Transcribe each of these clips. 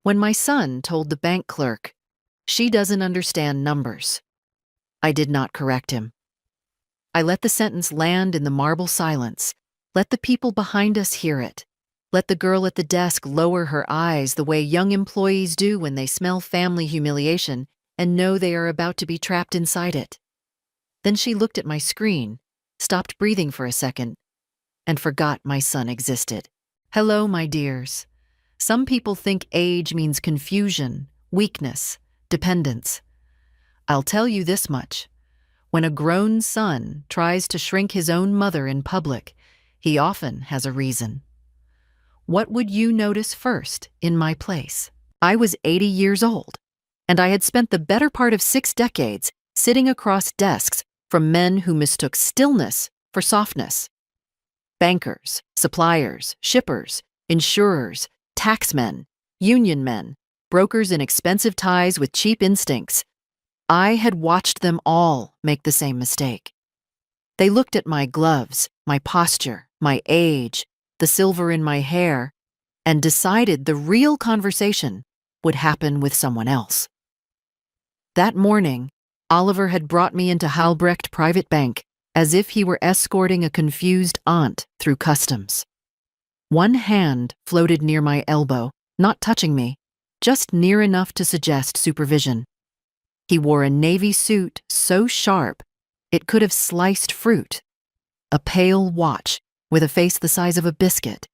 When my son told the bank clerk, "She doesn't understand numbers," I did not correct him. I let the sentence land in the marble silence, let the people behind us hear it, let the girl at the desk lower her eyes the way young employees do when they smell family humiliation and know they are about to be trapped inside it. Then she looked at my screen, stopped breathing for a second, and forgot my son existed. Hello, my dears. Some people think age means confusion, weakness, dependence. I'll tell you this much. When a grown son tries to shrink his own mother in public, he often has a reason. What would you notice first in my place? I was 80 years old, and I had spent the better part of 6 decades sitting across desks from men who mistook stillness for softness. Bankers, suppliers, shippers, insurers, taxmen, union men, brokers in expensive ties with cheap instincts. I had watched them all make the same mistake. They looked at my gloves, my posture, my age, the silver in my hair, and decided the real conversation would happen with someone else. That morning, Oliver had brought me into Halbrecht Private Bank as if he were escorting a confused aunt through customs. One hand floated near my elbow, not touching me, just near enough to suggest supervision. He wore a navy suit so sharp it could have sliced fruit, a pale watch with a face the size of a biscuit,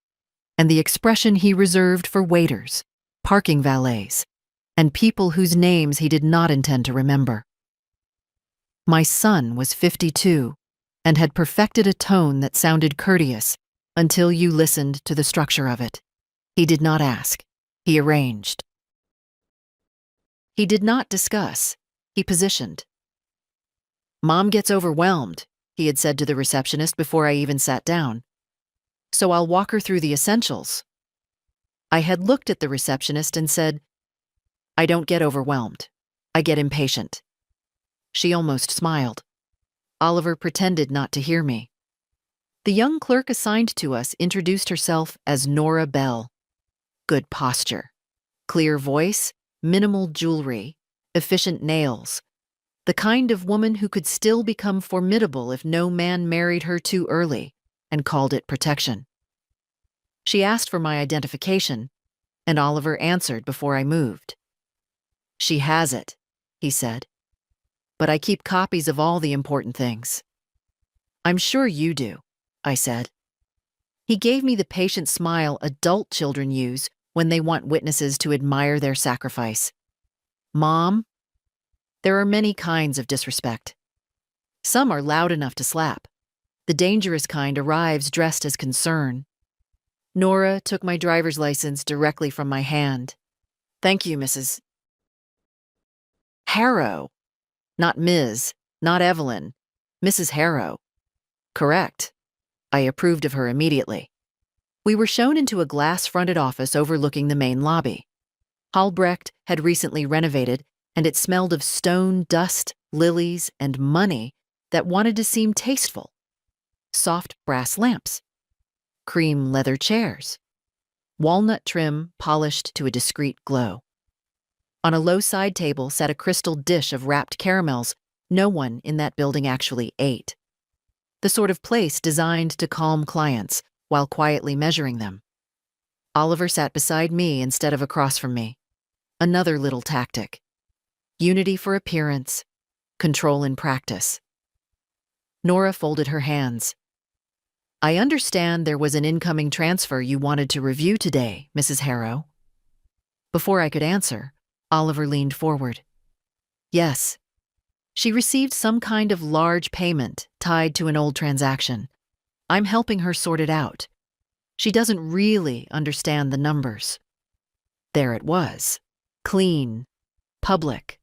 and the expression he reserved for waiters, parking valets, and people whose names he did not intend to remember. My son was 52 and had perfected a tone that sounded courteous until you listened to the structure of it. He did not ask. He arranged. He did not discuss. He positioned. "Mom gets overwhelmed," he had said to the receptionist before I even sat down. "So I'll walk her through the essentials." I had looked at the receptionist and said, "I don't get overwhelmed. I get impatient." She almost smiled. Oliver pretended not to hear me. The young clerk assigned to us introduced herself as Nora Bell. Good posture, clear voice, minimal jewelry, efficient nails. The kind of woman who could still become formidable if no man married her too early and called it protection. She asked for my identification, and Oliver answered before I moved. "She has it," he said. "But I keep copies of all the important things." "I'm sure you do," I said. He gave me the patient smile adult children use when they want witnesses to admire their sacrifice. "Mom, there are many kinds of disrespect. Some are loud enough to slap. The dangerous kind arrives dressed as concern." Nora took my driver's license directly from my hand. "Thank you, Mrs. Harrow. Not Ms., not Evelyn. Mrs. Harrow." "Correct." I approved of her immediately. We were shown into a glass-fronted office overlooking the main lobby. Halbrecht had recently renovated, and it smelled of stone dust, lilies, and money that wanted to seem tasteful. Soft brass lamps, cream leather chairs, walnut trim polished to a discreet glow. On a low side table sat a crystal dish of wrapped caramels no one in that building actually ate. The sort of place designed to calm clients while quietly measuring them. Oliver sat beside me instead of across from me. Another little tactic. Unity for appearance, control in practice. Nora folded her hands. "I understand there was an incoming transfer you wanted to review today, Mrs. Harrow." Before I could answer, Oliver leaned forward. "Yes. She received some kind of large payment tied to an old transaction. I'm helping her sort it out. She doesn't really understand the numbers." There it was. Clean, public,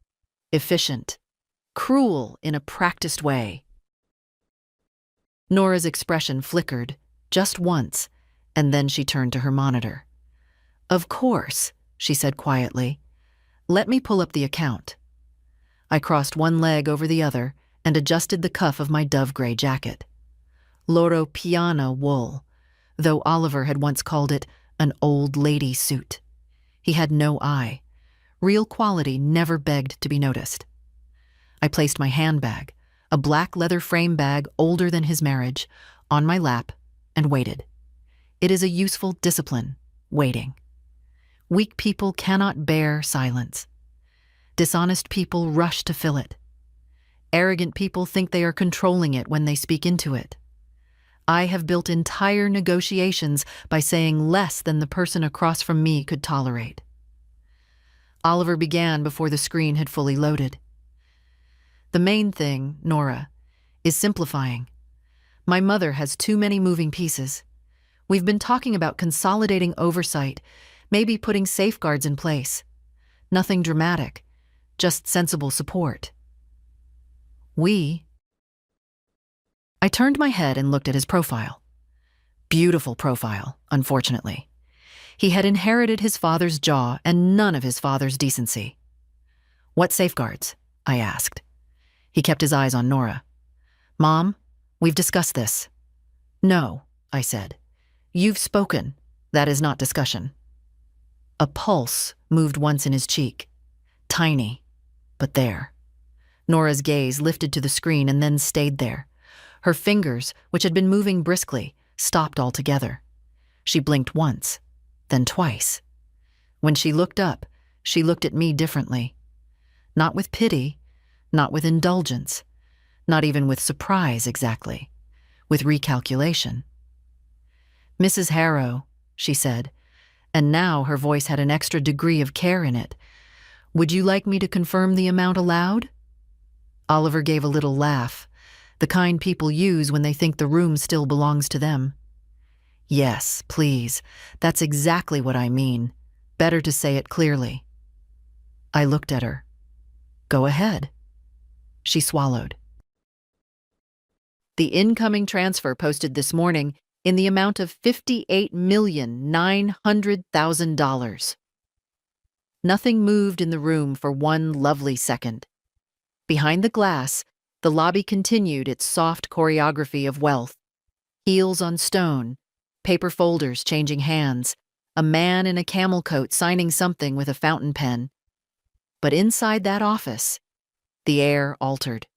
efficient, cruel in a practiced way. Nora's expression flickered, just once, and then she turned to her monitor. "Of course," she said quietly. "Let me pull up the account." I crossed one leg over the other and adjusted the cuff of my dove-gray jacket. Loro Piana wool, though Oliver had once called it an old lady suit. He had no eye. Real quality never begged to be noticed. I placed my handbag, a black leather frame bag older than his marriage, on my lap and waited. It is a useful discipline, waiting. Weak people cannot bear silence. Dishonest people rush to fill it. Arrogant people think they are controlling it when they speak into it. I have built entire negotiations by saying less than the person across from me could tolerate. Oliver began before the screen had fully loaded. The main thing, Nora, is simplifying. My mother has too many moving pieces. We've been talking about consolidating oversight, maybe putting safeguards in place. Nothing dramatic, just sensible support. I turned my head and looked at his profile. Beautiful profile, unfortunately. He had inherited his father's jaw and none of his father's decency. What safeguards? I asked. He kept his eyes on Nora. Mom, we've discussed this. No, I said. You've spoken. That is not discussion. A pulse moved once in his cheek. Tiny, but there. Nora's gaze lifted to the screen and then stayed there. Her fingers, which had been moving briskly, stopped altogether. She blinked once, then twice. When she looked up, she looked at me differently. Not with pity, not with indulgence, not even with surprise exactly, with recalculation. Mrs. Harrow, she said, and now her voice had an extra degree of care in it. Would you like me to confirm the amount allowed? Oliver gave a little laugh, the kind people use when they think the room still belongs to them. Yes, please. That's exactly what I mean. Better to say it clearly. I looked at her. Go ahead. She swallowed. The incoming transfer posted this morning in the amount of $58,900,000. Nothing moved in the room for one lovely second. Behind the glass, the lobby continued its soft choreography of wealth. Heels on stone, paper folders changing hands, a man in a camel coat signing something with a fountain pen. But inside that office, the air altered.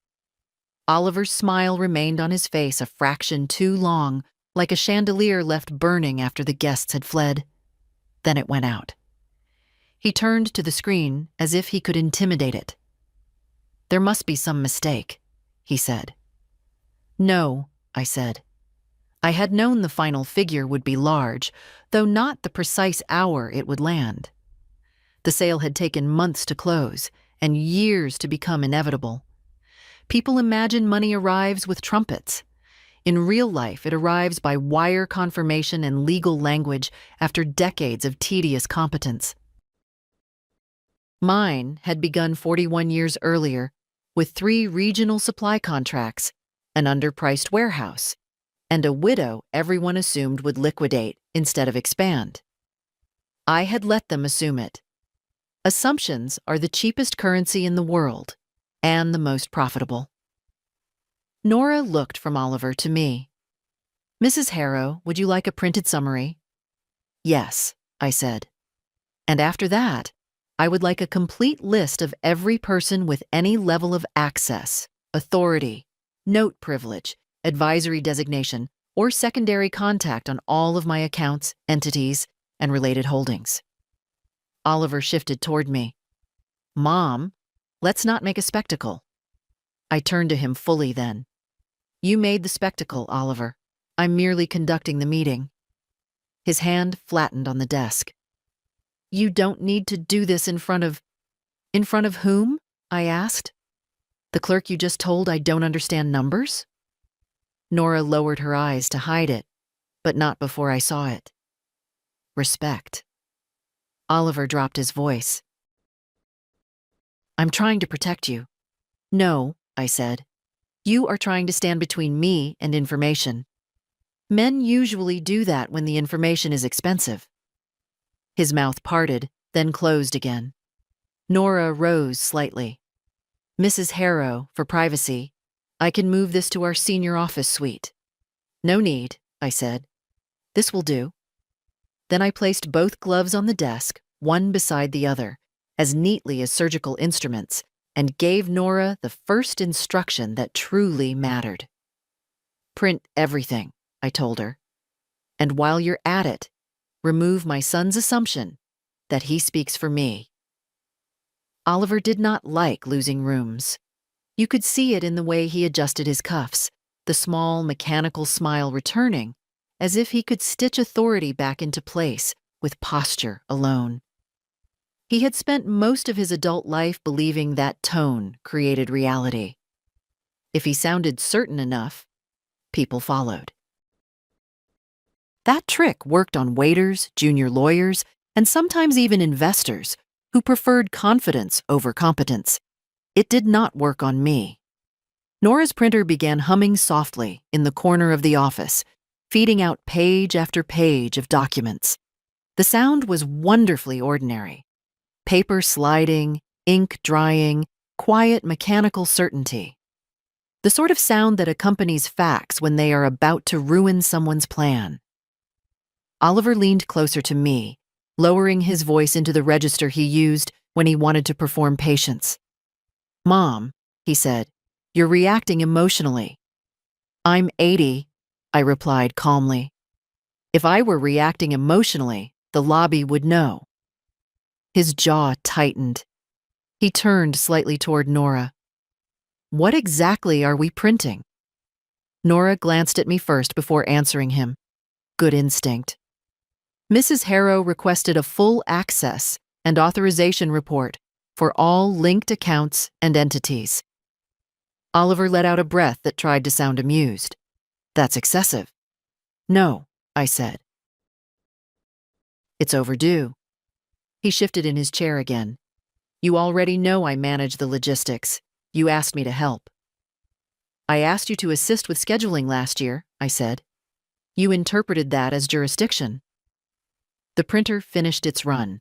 Oliver's smile remained on his face a fraction too long, like a chandelier left burning after the guests had fled. Then it went out. He turned to the screen as if he could intimidate it. There must be some mistake, he said. No, I said. I had known the final figure would be large, though not the precise hour it would land. The sale had taken months to close and years to become inevitable. People imagine money arrives with trumpets. In real life, it arrives by wire confirmation and legal language after decades of tedious competence. Mine had begun 41 years earlier with 3 regional supply contracts, an underpriced warehouse, and a widow everyone assumed would liquidate instead of expand. I had let them assume it. Assumptions are the cheapest currency in the world and the most profitable. Nora looked from Oliver to me. Mrs. Harrow, would you like a printed summary? Yes, I said. And after that, I would like a complete list of every person with any level of access, authority, note privilege, advisory designation, or secondary contact on all of my accounts, entities, and related holdings. Oliver shifted toward me. Mom, let's not make a spectacle. I turned to him fully then. You made the spectacle, Oliver. I'm merely conducting the meeting. His hand flattened on the desk. You don't need to do this in front of whom? I asked. The clerk you just told I don't understand numbers? Nora lowered her eyes to hide it, but not before I saw it. Respect. Oliver dropped his voice. I'm trying to protect you. No, I said. You are trying to stand between me and information. Men usually do that when the information is expensive. His mouth parted, then closed again. Nora rose slightly. Mrs. Harrow, for privacy, I can move this to our senior office suite. No need, I said. This will do. Then I placed both gloves on the desk, one beside the other, as neatly as surgical instruments, and gave Nora the first instruction that truly mattered. Print everything, I told her. And while you're at it, remove my son's assumption that he speaks for me. Oliver did not like losing rooms. You could see it in the way he adjusted his cuffs, the small mechanical smile returning, as if he could stitch authority back into place with posture alone. He had spent most of his adult life believing that tone created reality. If he sounded certain enough, people followed. That trick worked on waiters, junior lawyers, and sometimes even investors who preferred confidence over competence. It did not work on me. Nora's printer began humming softly in the corner of the office, feeding out page after page of documents. The sound was wonderfully ordinary. Paper sliding, ink drying, quiet mechanical certainty. The sort of sound that accompanies facts when they are about to ruin someone's plan. Oliver leaned closer to me, lowering his voice into the register he used when he wanted to perform patience. "Mom," he said, "you're reacting emotionally." "I'm 80, I replied calmly. If I were reacting emotionally, the lobby would know. His jaw tightened. He turned slightly toward Nora. "What exactly are we printing?" Nora glanced at me first before answering him. Good instinct. Mrs. Harrow requested a full access and authorization report for all linked accounts and entities. Oliver let out a breath that tried to sound amused. "That's excessive." "No," I said. "It's overdue." He shifted in his chair again. "You already know I manage the logistics. You asked me to help." "I asked you to assist with scheduling last year," I said. "You interpreted that as jurisdiction." The printer finished its run.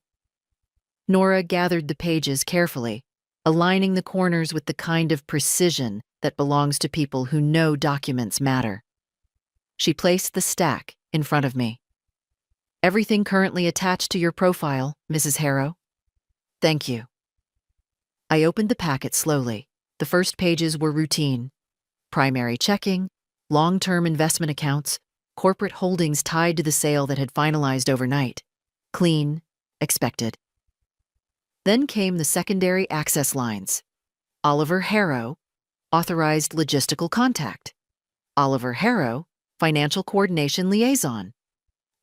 Nora gathered the pages carefully, aligning the corners with the kind of precision that belongs to people who know documents matter. She placed the stack in front of me. "Everything currently attached to your profile, Mrs. Harrow." "Thank you." I opened the packet slowly. The first pages were routine. Primary checking, long-term investment accounts, corporate holdings tied to the sale that had finalized overnight. Clean, expected. Then came the secondary access lines. Oliver Harrow, authorized logistical contact. Oliver Harrow, financial coordination liaison.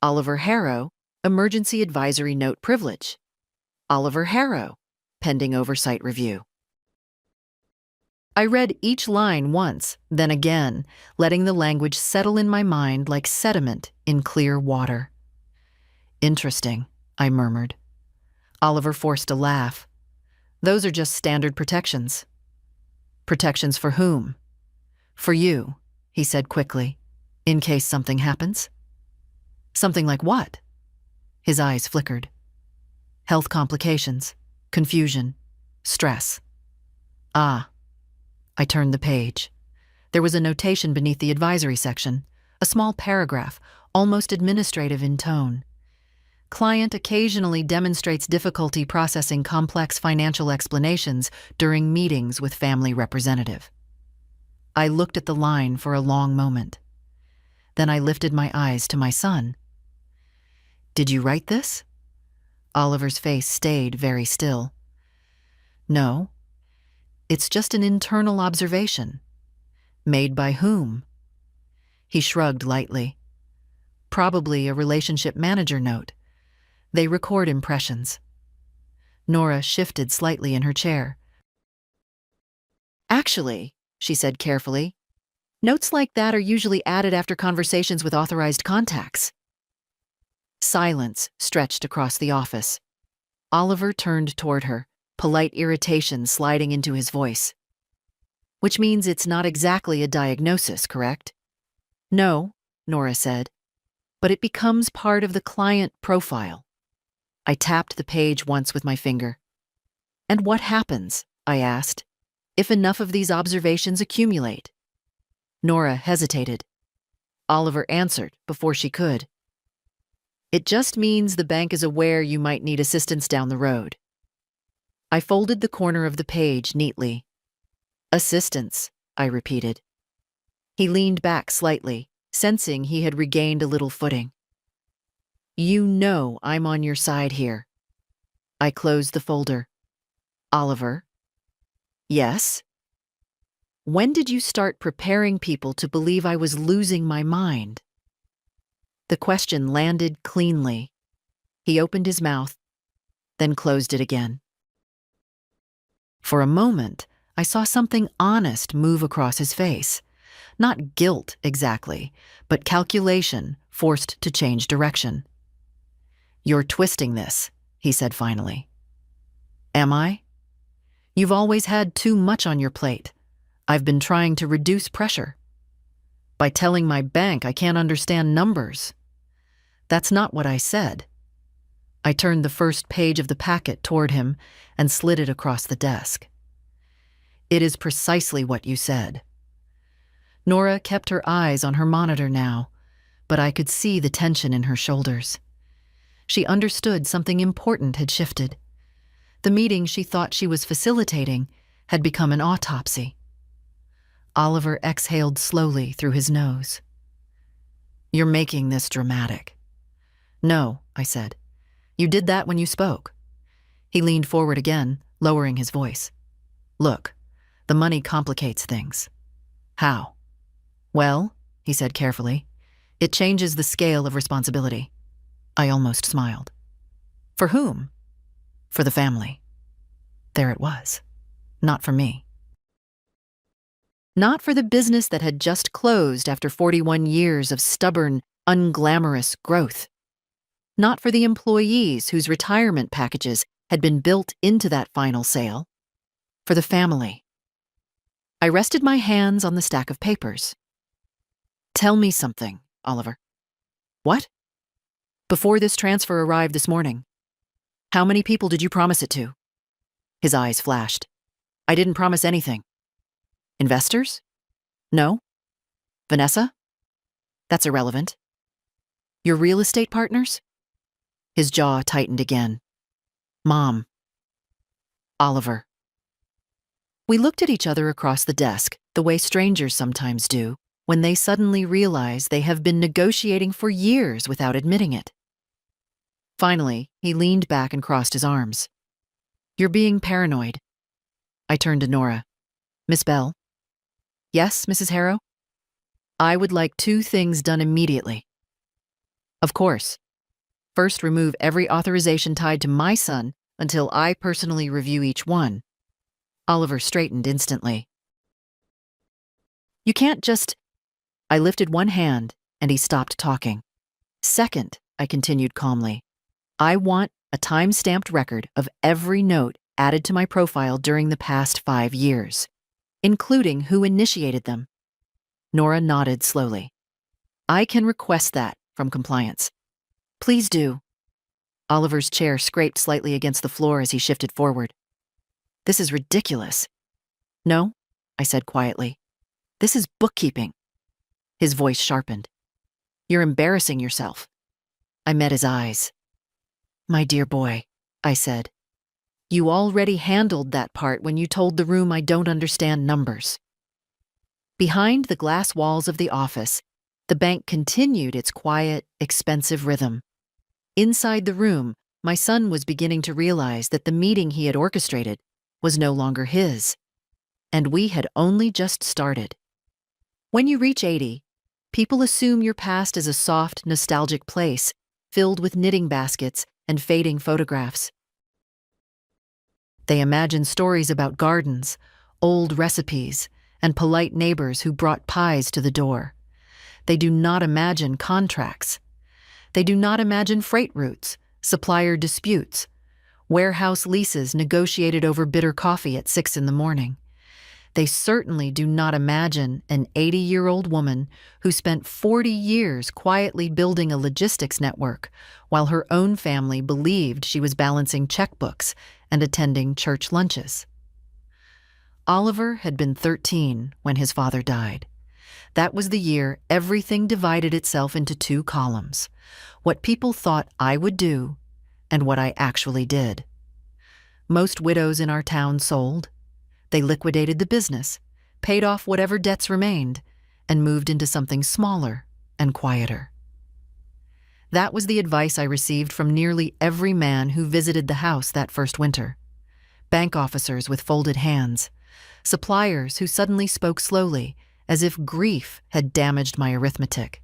Oliver Harrow, emergency advisory note privilege. Oliver Harrow, pending oversight review. I read each line once, then again, letting the language settle in my mind like sediment in clear water. "Interesting," I murmured. Oliver forced a laugh. "Those are just standard protections." "Protections for whom?" "For you," he said quickly, "in case something happens." "Something like what?" His eyes flickered. "Health complications, confusion, stress." "Ah." I turned the page. There was a notation beneath the advisory section, a small paragraph, almost administrative in tone. "Client occasionally demonstrates difficulty processing complex financial explanations during meetings with family representative." I looked at the line for a long moment. Then I lifted my eyes to my son. "Did you write this?" Oliver's face stayed very still. "No. It's just an internal observation." "Made by whom?" He shrugged lightly. "Probably a relationship manager note. They record impressions." Nora shifted slightly in her chair. "Actually," she said carefully, "notes like that are usually added after conversations with authorized contacts." Silence stretched across the office. Oliver turned toward her, polite irritation sliding into his voice. "Which means it's not exactly a diagnosis, correct?" "No," Nora said, "but it becomes part of the client profile." I tapped the page once with my finger. "And what happens," I asked, "if enough of these observations accumulate?" Nora hesitated. Oliver answered before she could. It just means the bank is aware you might need assistance down the road. I folded the corner of the page neatly. Assistance, I repeated. He leaned back slightly, sensing he had regained a little footing. You know I'm on your side here. I closed the folder. Oliver? Yes? When did you start preparing people to believe I was losing my mind? The question landed cleanly. He opened his mouth, then closed it again. For a moment, I saw something honest move across his face. Not guilt exactly, but calculation forced to change direction. You're twisting this, he said finally. Am I? You've always had too much on your plate. I've been trying to reduce pressure. By telling my bank I can't understand numbers. That's not what I said. I turned the first page of the packet toward him and slid it across the desk. It is precisely what you said. Nora kept her eyes on her monitor now, but I could see the tension in her shoulders. She understood something important had shifted. The meeting she thought she was facilitating had become an autopsy. Oliver exhaled slowly through his nose. You're making this dramatic. No, I said. You did that when you spoke. He leaned forward again, lowering his voice. Look, the money complicates things. How? Well, he said carefully, it changes the scale of responsibility. I almost smiled. For whom? For the family. There it was. Not for me. Not for the business that had just closed after 41 years of stubborn, unglamorous growth. Not for the employees whose retirement packages had been built into that final sale. For the family. I rested my hands on the stack of papers. Tell me something, Oliver. What? Before this transfer arrived this morning, how many people did you promise it to? His eyes flashed. I didn't promise anything. Investors? No? Vanessa? That's irrelevant. Your real estate partners? His jaw tightened again. Mom. Oliver. We looked at each other across the desk, the way strangers sometimes do, when they suddenly realize they have been negotiating for years without admitting it. Finally, he leaned back and crossed his arms. You're being paranoid. I turned to Nora. Miss Bell? Yes, Mrs. Harrow? I would like 2 things done immediately. Of course. First, remove every authorization tied to my son until I personally review each one. Oliver straightened instantly. You can't just... I lifted one hand and he stopped talking. Second, I continued calmly, I want a time-stamped record of every note added to my profile during the past 5 years, including who initiated them. Nora nodded slowly. I can request that from compliance. Please do. Oliver's chair scraped slightly against the floor as he shifted forward. This is ridiculous. No, I said quietly. This is bookkeeping. His voice sharpened. You're embarrassing yourself. I met his eyes. My dear boy, I said. You already handled that part when you told the room I don't understand numbers. Behind the glass walls of the office, the bank continued its quiet, expensive rhythm. Inside the room, my son was beginning to realize that the meeting he had orchestrated was no longer his, and we had only just started. When you reach 80, people assume your past is a soft, nostalgic place filled with knitting baskets and fading photographs. They imagine stories about gardens, old recipes, and polite neighbors who brought pies to the door. They do not imagine contracts. They do not imagine freight routes, supplier disputes, warehouse leases negotiated over bitter coffee at 6 in the morning. They certainly do not imagine an 80-year-old woman who spent 40 years quietly building a logistics network while her own family believed she was balancing checkbooks and attending church lunches. Oliver had been 13 when his father died, That was the year everything divided itself into two columns: what people thought I would do and what I actually did. Most widows in our town sold. They liquidated the business, paid off whatever debts remained, and moved into something smaller and quieter. That was the advice I received from nearly every man who visited the house that first winter. Bank officers with folded hands, suppliers who suddenly spoke slowly, as if grief had damaged my arithmetic.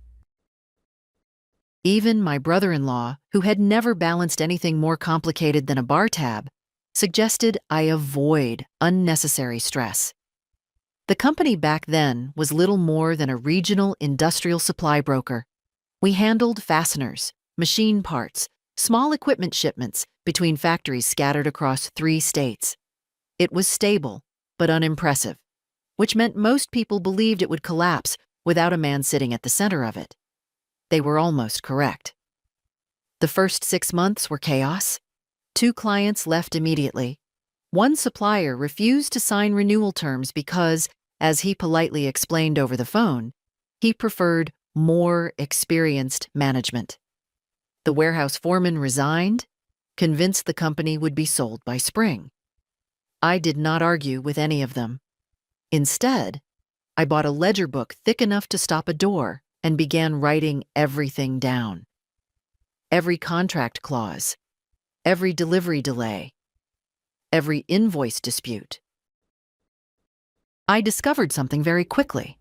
Even my brother-in-law, who had never balanced anything more complicated than a bar tab, suggested I avoid unnecessary stress. The company back then was little more than a regional industrial supply broker. We handled fasteners, machine parts, small equipment shipments between factories scattered across 3 states. It was stable, but unimpressive, which meant most people believed it would collapse without a man sitting at the center of it. They were almost correct. The first 6 months were chaos. 2 clients left immediately. One supplier refused to sign renewal terms because, as he politely explained over the phone, he preferred more experienced management. The warehouse foreman resigned, convinced the company would be sold by spring. I did not argue with any of them. Instead, I bought a ledger book thick enough to stop a door and began writing everything down. Every contract clause, every delivery delay, every invoice dispute. I discovered something very quickly.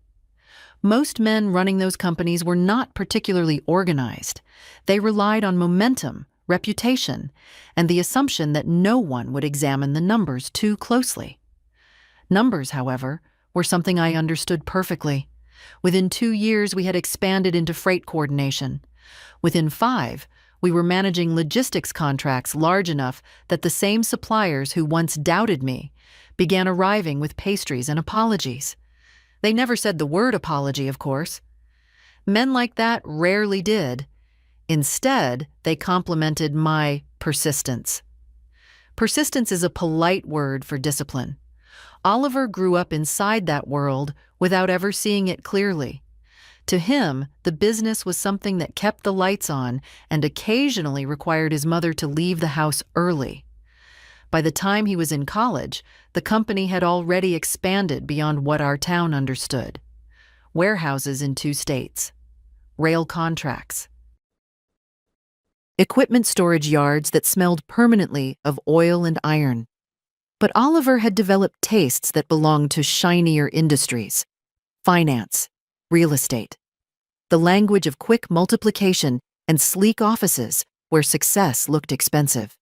Most men running those companies were not particularly organized. They relied on momentum, reputation, and the assumption that no one would examine the numbers too closely. Numbers, however, were something I understood perfectly. Within 2 years, we had expanded into freight coordination. Within 5, we were managing logistics contracts large enough that the same suppliers who once doubted me began arriving with pastries and apologies. They never said the word apology, of course. Men like that rarely did. Instead, they complimented my persistence. Persistence is a polite word for discipline. Oliver grew up inside that world without ever seeing it clearly. To him, the business was something that kept the lights on and occasionally required his mother to leave the house early. By the time he was in college, the company had already expanded beyond what our town understood. Warehouses in 2 states, rail contracts, equipment storage yards that smelled permanently of oil and iron. But Oliver had developed tastes that belonged to shinier industries: finance, real estate, the language of quick multiplication and sleek offices where success looked expensive.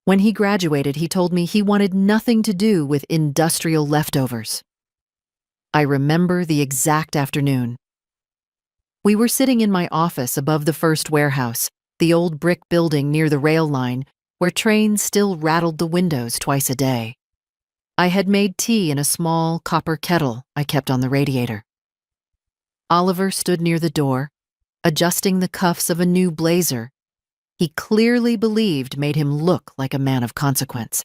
When he graduated, he told me he wanted nothing to do with industrial leftovers. I remember the exact afternoon. We were sitting in my office above the first warehouse, the old brick building near the rail line, where trains still rattled the windows twice a day. I had made tea in a small copper kettle I kept on the radiator. Oliver stood near the door, adjusting the cuffs of a new blazer he clearly believed made him look like a man of consequence.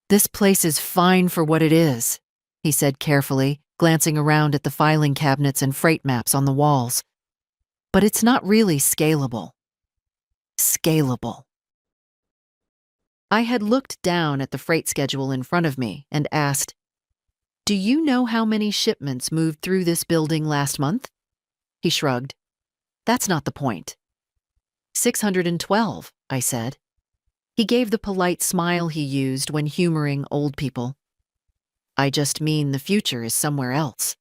"This place is fine for what it is," he said carefully, glancing around at the filing cabinets and freight maps on the walls. "But it's not really scalable." Scalable. I had looked down at the freight schedule in front of me and asked, "Do you know how many shipments moved through this building last month?" He shrugged. "That's not the point." 612, I said. He gave the polite smile he used when humoring old people. "I just mean the future is somewhere else."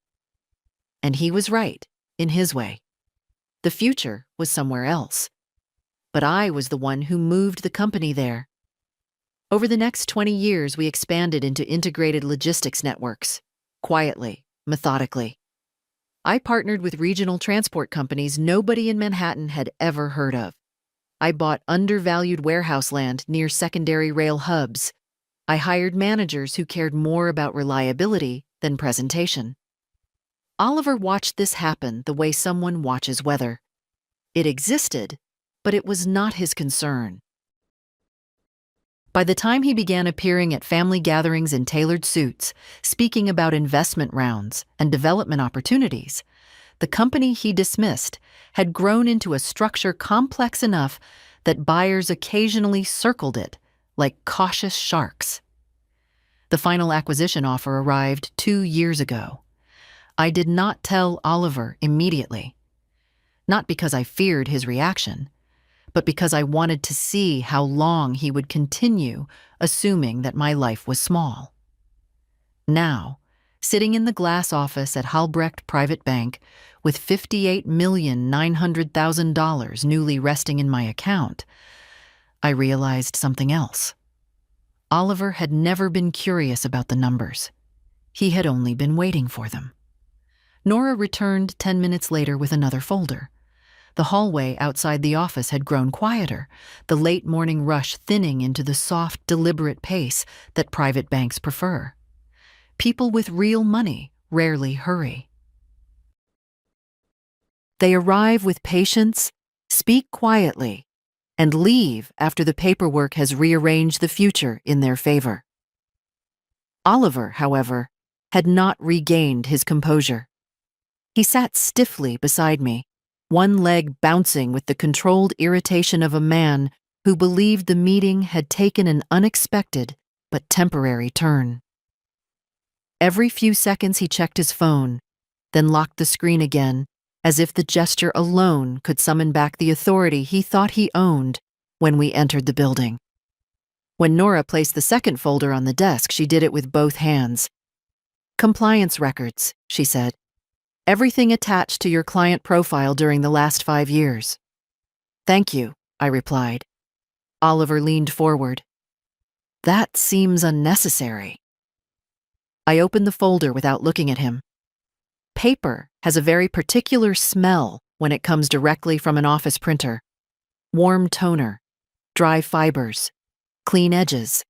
And he was right, in his way. The future was somewhere else. But I was the one who moved the company there. Over the next 20 years, we expanded into integrated logistics networks, quietly, methodically. I partnered with regional transport companies nobody in Manhattan had ever heard of. I bought undervalued warehouse land near secondary rail hubs. I hired managers who cared more about reliability than presentation. Oliver watched this happen the way someone watches weather. It existed, but it was not his concern. By the time he began appearing at family gatherings in tailored suits, speaking about investment rounds and development opportunities, the company he dismissed had grown into a structure complex enough that buyers occasionally circled it like cautious sharks. The final acquisition offer arrived 2 years ago. I did not tell Oliver immediately, not because I feared his reaction, but because I wanted to see how long he would continue assuming that my life was small. Now, sitting in the glass office at Halbrecht Private Bank with $58,900,000 newly resting in my account, I realized something else. Oliver had never been curious about the numbers. He had only been waiting for them. Nora returned 10 minutes later with another folder. The hallway outside the office had grown quieter, the late morning rush thinning into the soft, deliberate pace that private banks prefer. People with real money rarely hurry. They arrive with patience, speak quietly, and leave after the paperwork has rearranged the future in their favor. Oliver, however, had not regained his composure. He sat stiffly beside me, one leg bouncing with the controlled irritation of a man who believed the meeting had taken an unexpected but temporary turn. Every few seconds he checked his phone, then locked the screen again, as if the gesture alone could summon back the authority he thought he owned when we entered the building. When Nora placed the second folder on the desk, she did it with both hands. "Compliance records," she said. "Everything attached to your client profile during the last 5 years." "Thank you," I replied. Oliver leaned forward. "That seems unnecessary." I opened the folder without looking at him. Paper has a very particular smell when it comes directly from an office printer. Warm toner, dry fibers, clean edges,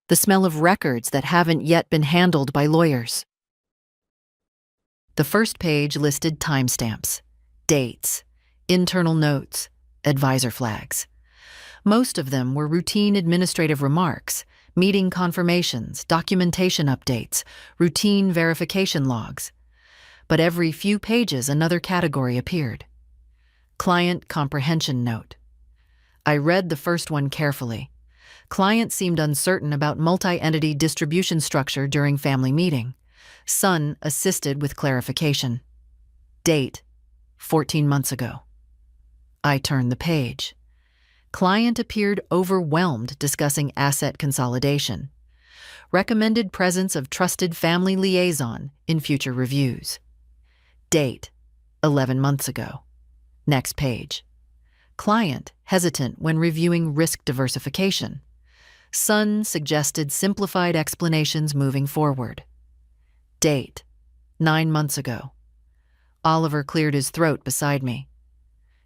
the smell of records that haven't yet been handled by lawyers. The first page listed timestamps, dates, internal notes, advisor flags. Most of them were routine administrative remarks, meeting confirmations, documentation updates, routine verification logs. But every few pages another category appeared. Client comprehension note. I read the first one carefully. Client seemed uncertain about multi-entity distribution structure during family meeting. Son assisted with clarification. Date, 14 months ago. I turned the page. Client appeared overwhelmed discussing asset consolidation. Recommended presence of trusted family liaison in future reviews. Date, 11 months ago. Next page. Client hesitant when reviewing risk diversification. Son suggested simplified explanations moving forward. Date, 9 months ago. Oliver cleared his throat beside me.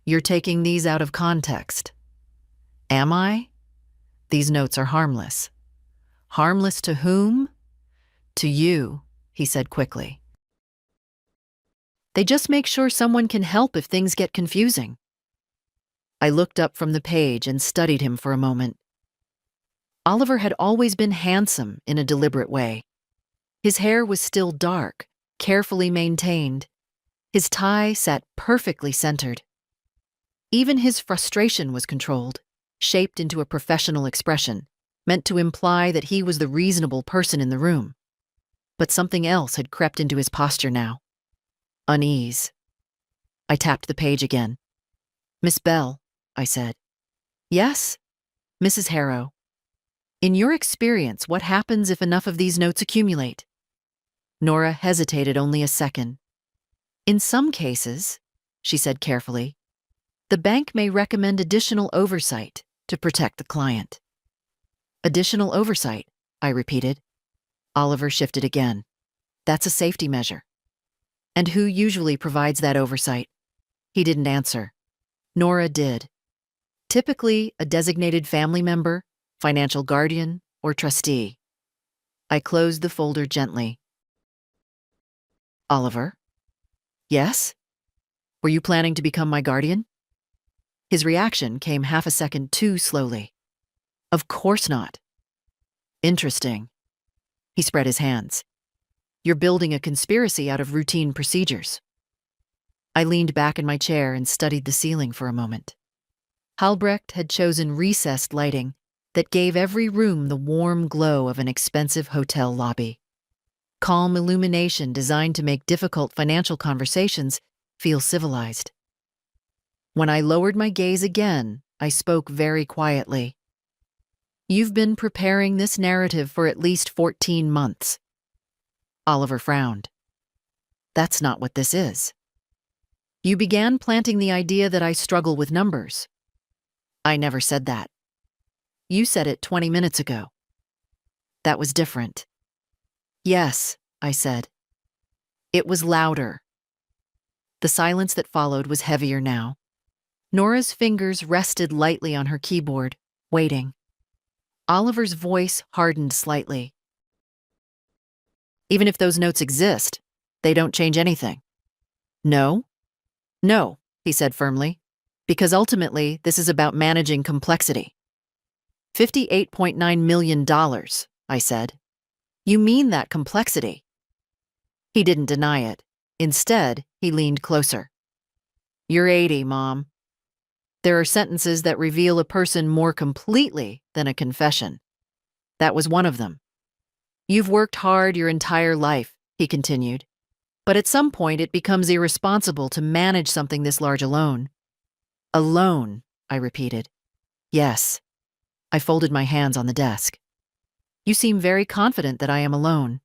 "You're taking these out of context." "Am I?" "These notes are harmless." "Harmless to whom?" "To you," he said quickly. "They just make sure someone can help if things get confusing." I looked up from the page and studied him for a moment. Oliver had always been handsome in a deliberate way. His hair was still dark, carefully maintained. His tie sat perfectly centered. Even his frustration was controlled, shaped into a professional expression, meant to imply that he was the reasonable person in the room. But something else had crept into his posture now. Unease. I tapped the page again. "Miss Bell," I said. "Yes?" "Mrs. Harrow. In your experience, what happens if enough of these notes accumulate?" Nora hesitated only a second. "In some cases," she said carefully, "the bank may recommend additional oversight to protect the client." "Additional oversight," I repeated. Oliver shifted again. "That's a safety measure." "And who usually provides that oversight?" He didn't answer. Nora did. Typically, a designated family member, financial guardian, or trustee. I closed the folder gently. "Oliver?" "Yes? Were you planning to become my guardian?" His reaction came half a second too slowly. "Of course not." Interesting. He spread his hands. You're building a conspiracy out of routine procedures. I leaned back in my chair and studied the ceiling for a moment. Halbrecht had chosen recessed lighting that gave every room the warm glow of an expensive hotel lobby. Calm illumination designed to make difficult financial conversations feel civilized. When I lowered my gaze again, I spoke very quietly. You've been preparing this narrative for at least 14 months. Oliver frowned. That's not what this is. You began planting the idea that I struggle with numbers. I never said that. You said it 20 minutes ago. That was different. Yes, I said. It was louder. The silence that followed was heavier now. Nora's fingers rested lightly on her keyboard, waiting. Oliver's voice hardened slightly. Even if those notes exist, they don't change anything. No? No, he said firmly, because ultimately this is about managing complexity. $58.9 million, I said. You mean that complexity? He didn't deny it. Instead, he leaned closer. You're 80, Mom. There are sentences that reveal a person more completely than a confession. That was one of them. You've worked hard your entire life, he continued. But at some point it becomes irresponsible to manage something this large alone. Alone, I repeated. Yes. I folded my hands on the desk. You seem very confident that I am alone.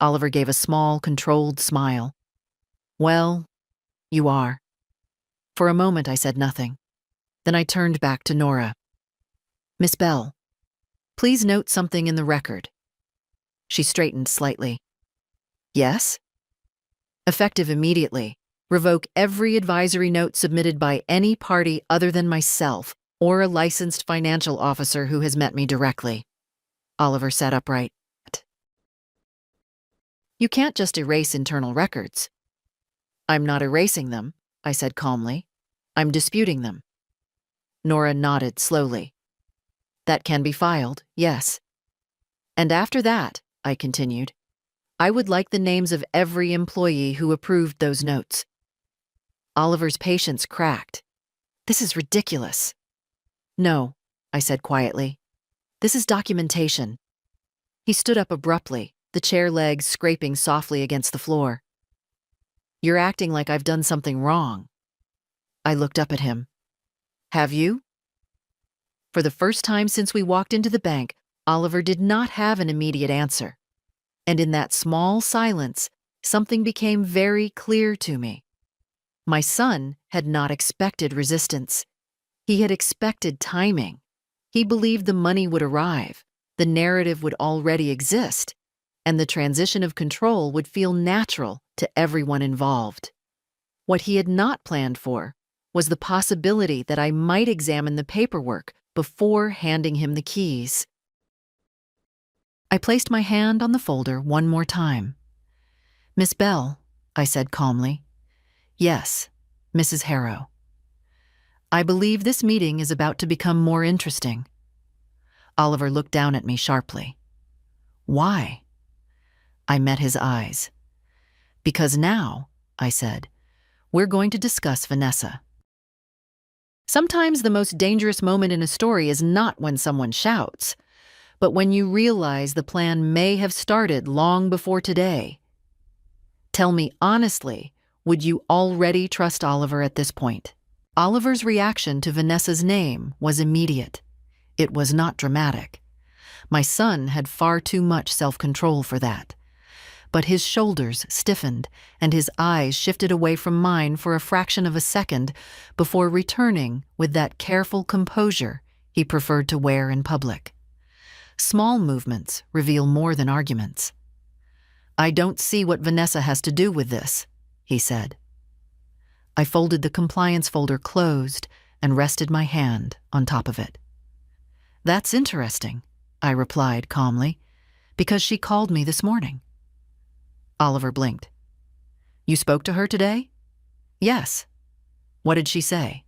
Oliver gave a small, controlled smile. Well, you are. For a moment I said nothing. Then I turned back to Nora. Miss Bell, please note something in the record. She straightened slightly. Yes? Effective immediately, revoke every advisory note submitted by any party other than myself or a licensed financial officer who has met me directly. Oliver sat upright. You can't just erase internal records. I'm not erasing them, I said calmly. I'm disputing them. Nora nodded slowly. That can be filed, yes. And after that, I continued, I would like the names of every employee who approved those notes. Oliver's patience cracked. This is ridiculous. No, I said quietly. This is documentation. He stood up abruptly, the chair legs scraping softly against the floor. You're acting like I've done something wrong. I looked up at him. Have you? For the first time since we walked into the bank, Oliver did not have an immediate answer. And in that small silence, something became very clear to me. My son had not expected resistance. He had expected timing. He believed the money would arrive, the narrative would already exist, and the transition of control would feel natural to everyone involved. What he had not planned for was the possibility that I might examine the paperwork before handing him the keys. I placed my hand on the folder one more time. Miss Bell, I said calmly. Yes, Mrs. Harrow. I believe this meeting is about to become more interesting. Oliver looked down at me sharply. Why? I met his eyes. Because now, I said, we're going to discuss Vanessa. Sometimes the most dangerous moment in a story is not when someone shouts, but when you realize the plan may have started long before today. Tell me honestly, would you already trust Oliver at this point? Oliver's reaction to Vanessa's name was immediate. It was not dramatic. My son had far too much self-control for that. But his shoulders stiffened and his eyes shifted away from mine for a fraction of a second before returning with that careful composure he preferred to wear in public. Small movements reveal more than arguments. I don't see what Vanessa has to do with this, he said. I folded the compliance folder closed and rested my hand on top of it. That's interesting, I replied calmly, because she called me this morning. Oliver blinked. You spoke to her today? Yes. What did she say?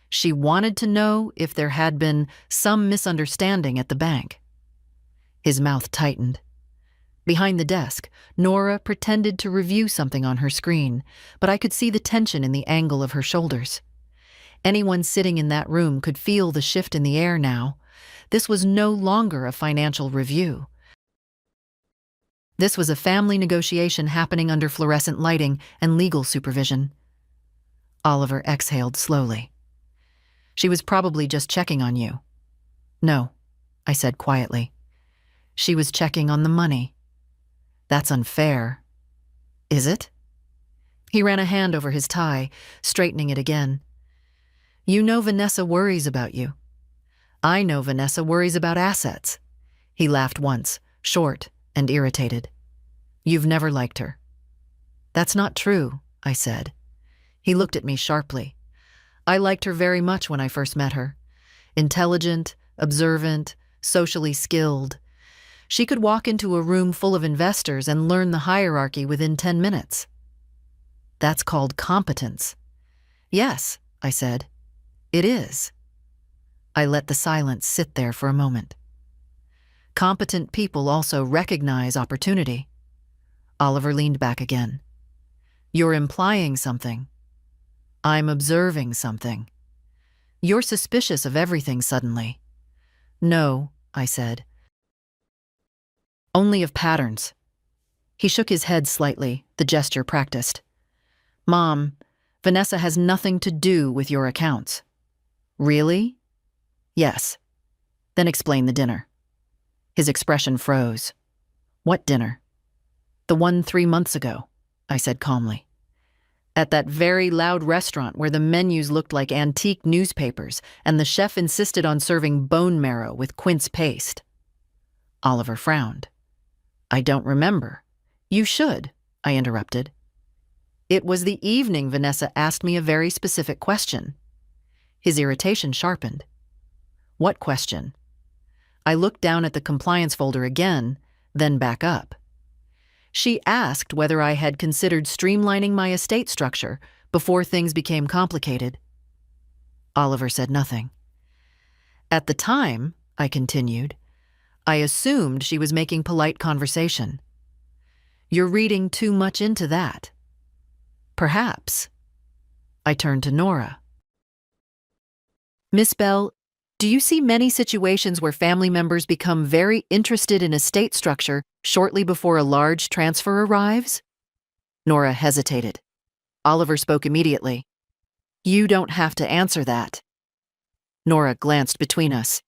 She wanted to know if there had been some misunderstanding at the bank. His mouth tightened. Behind the desk, Nora pretended to review something on her screen, but I could see the tension in the angle of her shoulders. Anyone sitting in that room could feel the shift in the air now. This was no longer a financial review. This was a family negotiation happening under fluorescent lighting and legal supervision. Oliver exhaled slowly. She was probably just checking on you. No, I said quietly. She was checking on the money. That's unfair. Is it? He ran a hand over his tie, straightening it again. You know Vanessa worries about you. I know Vanessa worries about assets. He laughed once, short and irritated. You've never liked her. That's not true, I said. He looked at me sharply. I liked her very much when I first met her. Intelligent, observant, socially skilled. She could walk into a room full of investors and learn the hierarchy within 10 minutes. That's called competence. Yes, I said. It is. I let the silence sit there for a moment. Competent people also recognize opportunity. Oliver leaned back again. You're implying something. I'm observing something. You're suspicious of everything suddenly. No, I said. Only of patterns. He shook his head slightly, the gesture practiced. Mom, Vanessa has nothing to do with your accounts. Really? Yes. Then explain the dinner. His expression froze. What dinner? The one 3 months ago, I said calmly. At that very loud restaurant where the menus looked like antique newspapers and the chef insisted on serving bone marrow with quince paste. Oliver frowned. I don't remember. You should, I interrupted. It was the evening Vanessa asked me a very specific question. His irritation sharpened. What question? I looked down at the compliance folder again, then back up. She asked whether I had considered streamlining my estate structure before things became complicated. Oliver said nothing. At the time, I continued, I assumed she was making polite conversation. You're reading too much into that. Perhaps. I turned to Nora. Miss Bell, do you see many situations where family members become very interested in estate structure shortly before a large transfer arrives? Nora hesitated. Oliver spoke immediately. You don't have to answer that. Nora glanced between us.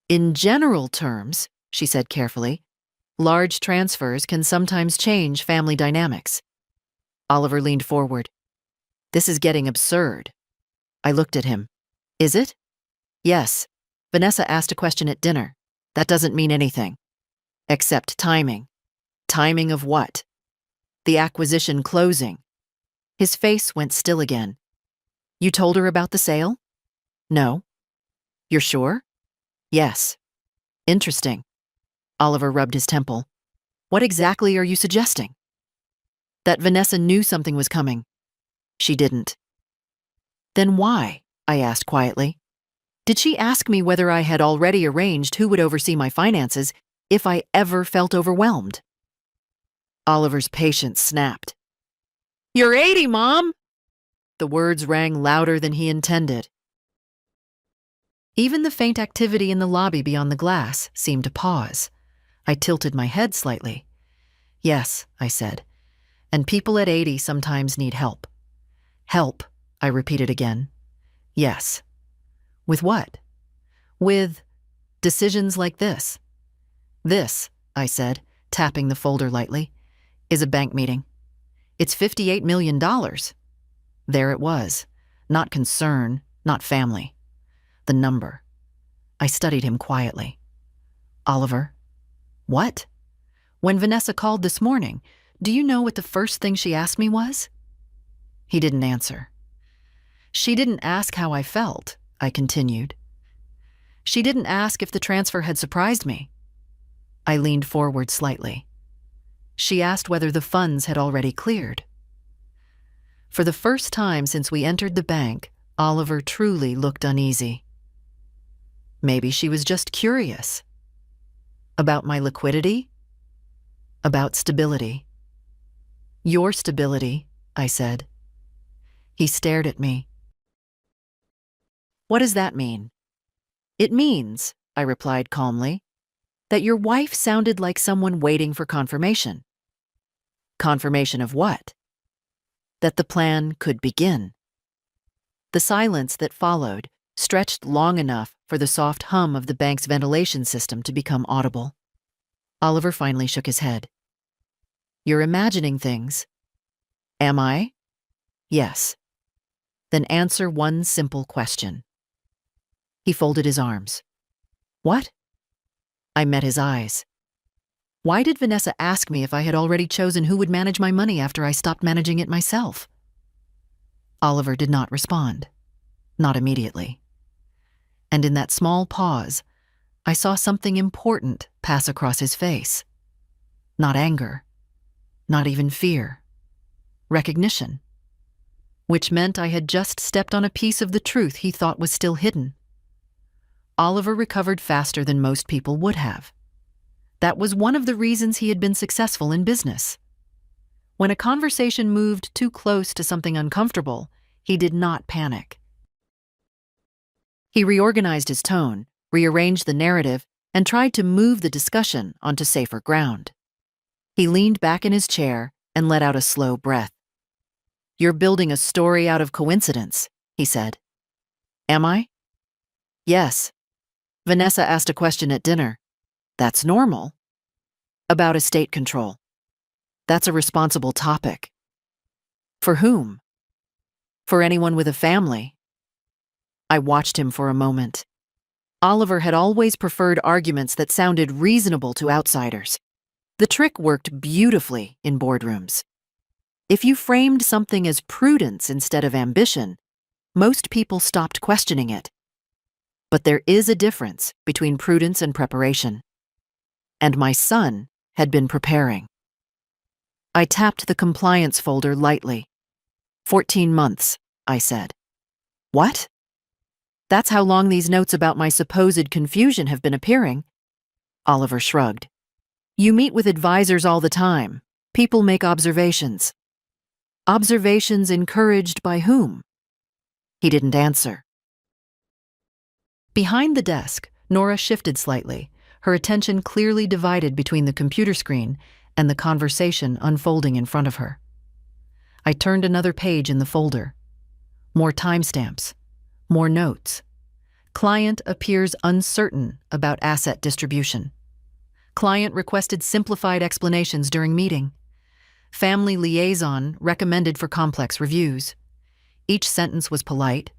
In general terms, she said carefully, large transfers can sometimes change family dynamics. Oliver leaned forward. This is getting absurd. I looked at him. Is it? Yes. Vanessa asked a question at dinner. That doesn't mean anything. Except timing. Timing of what? The acquisition closing. His face went still again. You told her about the sale? No. You're sure? Yes. Interesting. Oliver rubbed his temple. What exactly are you suggesting? That Vanessa knew something was coming. She didn't. Then why? I asked quietly. Did she ask me whether I had already arranged who would oversee my finances if I ever felt overwhelmed? Oliver's patience snapped. You're 80, Mom! The words rang louder than he intended. Even the faint activity in the lobby beyond the glass seemed to pause. I tilted my head slightly. Yes, I said. And people at 80 sometimes need help. Help, I repeated again. Yes. With what? With decisions like this. This, I said, tapping the folder lightly, is a bank meeting. It's $58 million. There it was. Not concern, not family. The number. I studied him quietly. Oliver. What? When Vanessa called this morning, do you know what the first thing she asked me was? He didn't answer. She didn't ask how I felt, I continued. She didn't ask if the transfer had surprised me. I leaned forward slightly. She asked whether the funds had already cleared. For the first time since we entered the bank, Oliver truly looked uneasy. Maybe she was just curious. About my liquidity? About stability. Your stability, I said. He stared at me. What does that mean? It means, I replied calmly, that your wife sounded like someone waiting for confirmation. Confirmation of what? That the plan could begin. The silence that followed stretched long enough for the soft hum of the bank's ventilation system to become audible. Oliver finally shook his head. You're imagining things. Am I? Yes. Then answer one simple question. He folded his arms. What? I met his eyes. Why did Vanessa ask me if I had already chosen who would manage my money after I stopped managing it myself? Oliver did not respond. Not immediately. And in that small pause, I saw something important pass across his face. Not anger. Not even fear. Recognition. Which meant I had just stepped on a piece of the truth he thought was still hidden. Oliver recovered faster than most people would have. That was one of the reasons he had been successful in business. When a conversation moved too close to something uncomfortable, he did not panic. He reorganized his tone, rearranged the narrative, and tried to move the discussion onto safer ground. He leaned back in his chair and let out a slow breath. You're building a story out of coincidence, he said. Am I? Yes. Vanessa asked a question at dinner. That's normal. About estate control. That's a responsible topic. For whom? For anyone with a family. I watched him for a moment. Oliver had always preferred arguments that sounded reasonable to outsiders. The trick worked beautifully in boardrooms. If you framed something as prudence instead of ambition, most people stopped questioning it. But there is a difference between prudence and preparation. And my son had been preparing. I tapped the compliance folder lightly. 14 months, I said. What? That's how long these notes about my supposed confusion have been appearing. Oliver shrugged. You meet with advisors all the time. People make observations. Observations encouraged by whom? He didn't answer. Behind the desk, Nora shifted slightly, her attention clearly divided between the computer screen and the conversation unfolding in front of her. I turned another page in the folder. More timestamps. More notes. Client appears uncertain about asset distribution. Client requested simplified explanations during meeting. Family liaison recommended for complex reviews. Each sentence was polite,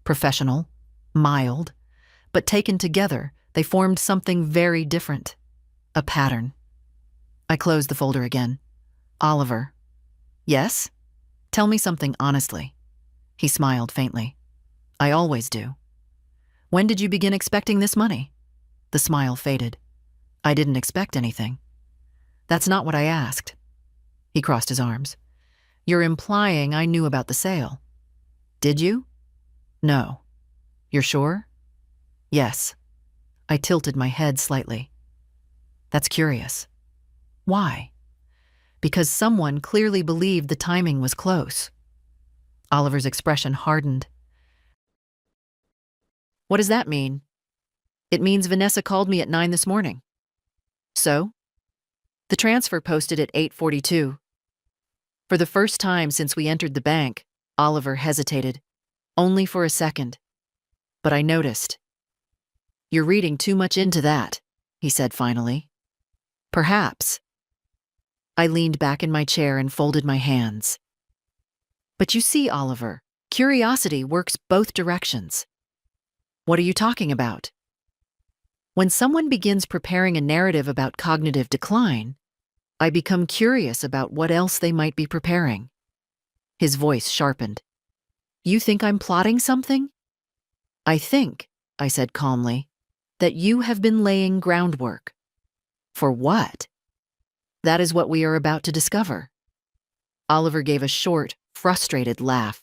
professional, mild, but taken together, they formed something very different. A pattern. I closed the folder again. Oliver. Yes? Tell me something honestly. He smiled faintly. I always do. When did you begin expecting this money? The smile faded. I didn't expect anything. That's not what I asked. He crossed his arms. You're implying I knew about the sale. Did you? No. You're sure? Yes. I tilted my head slightly. That's curious. Why? Because someone clearly believed the timing was close. Oliver's expression hardened. What does that mean? It means Vanessa called me at 9 this morning. So? The transfer posted at 8:42. For the first time since we entered the bank, Oliver hesitated, only for a second. But I noticed. You're reading too much into that, he said finally. Perhaps. I leaned back in my chair and folded my hands. But you see, Oliver, curiosity works both directions. What are you talking about? When someone begins preparing a narrative about cognitive decline, I become curious about what else they might be preparing. His voice sharpened. You think I'm plotting something? I think, I said calmly, that you have been laying groundwork. For what? That is what we are about to discover. Oliver gave a short, frustrated laugh.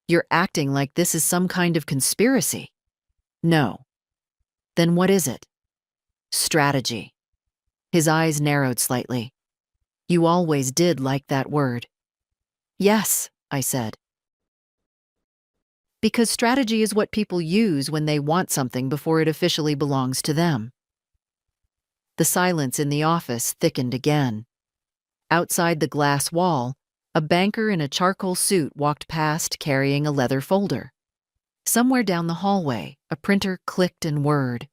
You're acting like this is some kind of conspiracy. No. Then what is it? Strategy. His eyes narrowed slightly. You always did like that word. Yes, I said. Because strategy is what people use when they want something before it officially belongs to them. The silence in the office thickened again. Outside the glass wall, a banker in a charcoal suit walked past carrying a leather folder. Somewhere down the hallway, a printer clicked and whirred.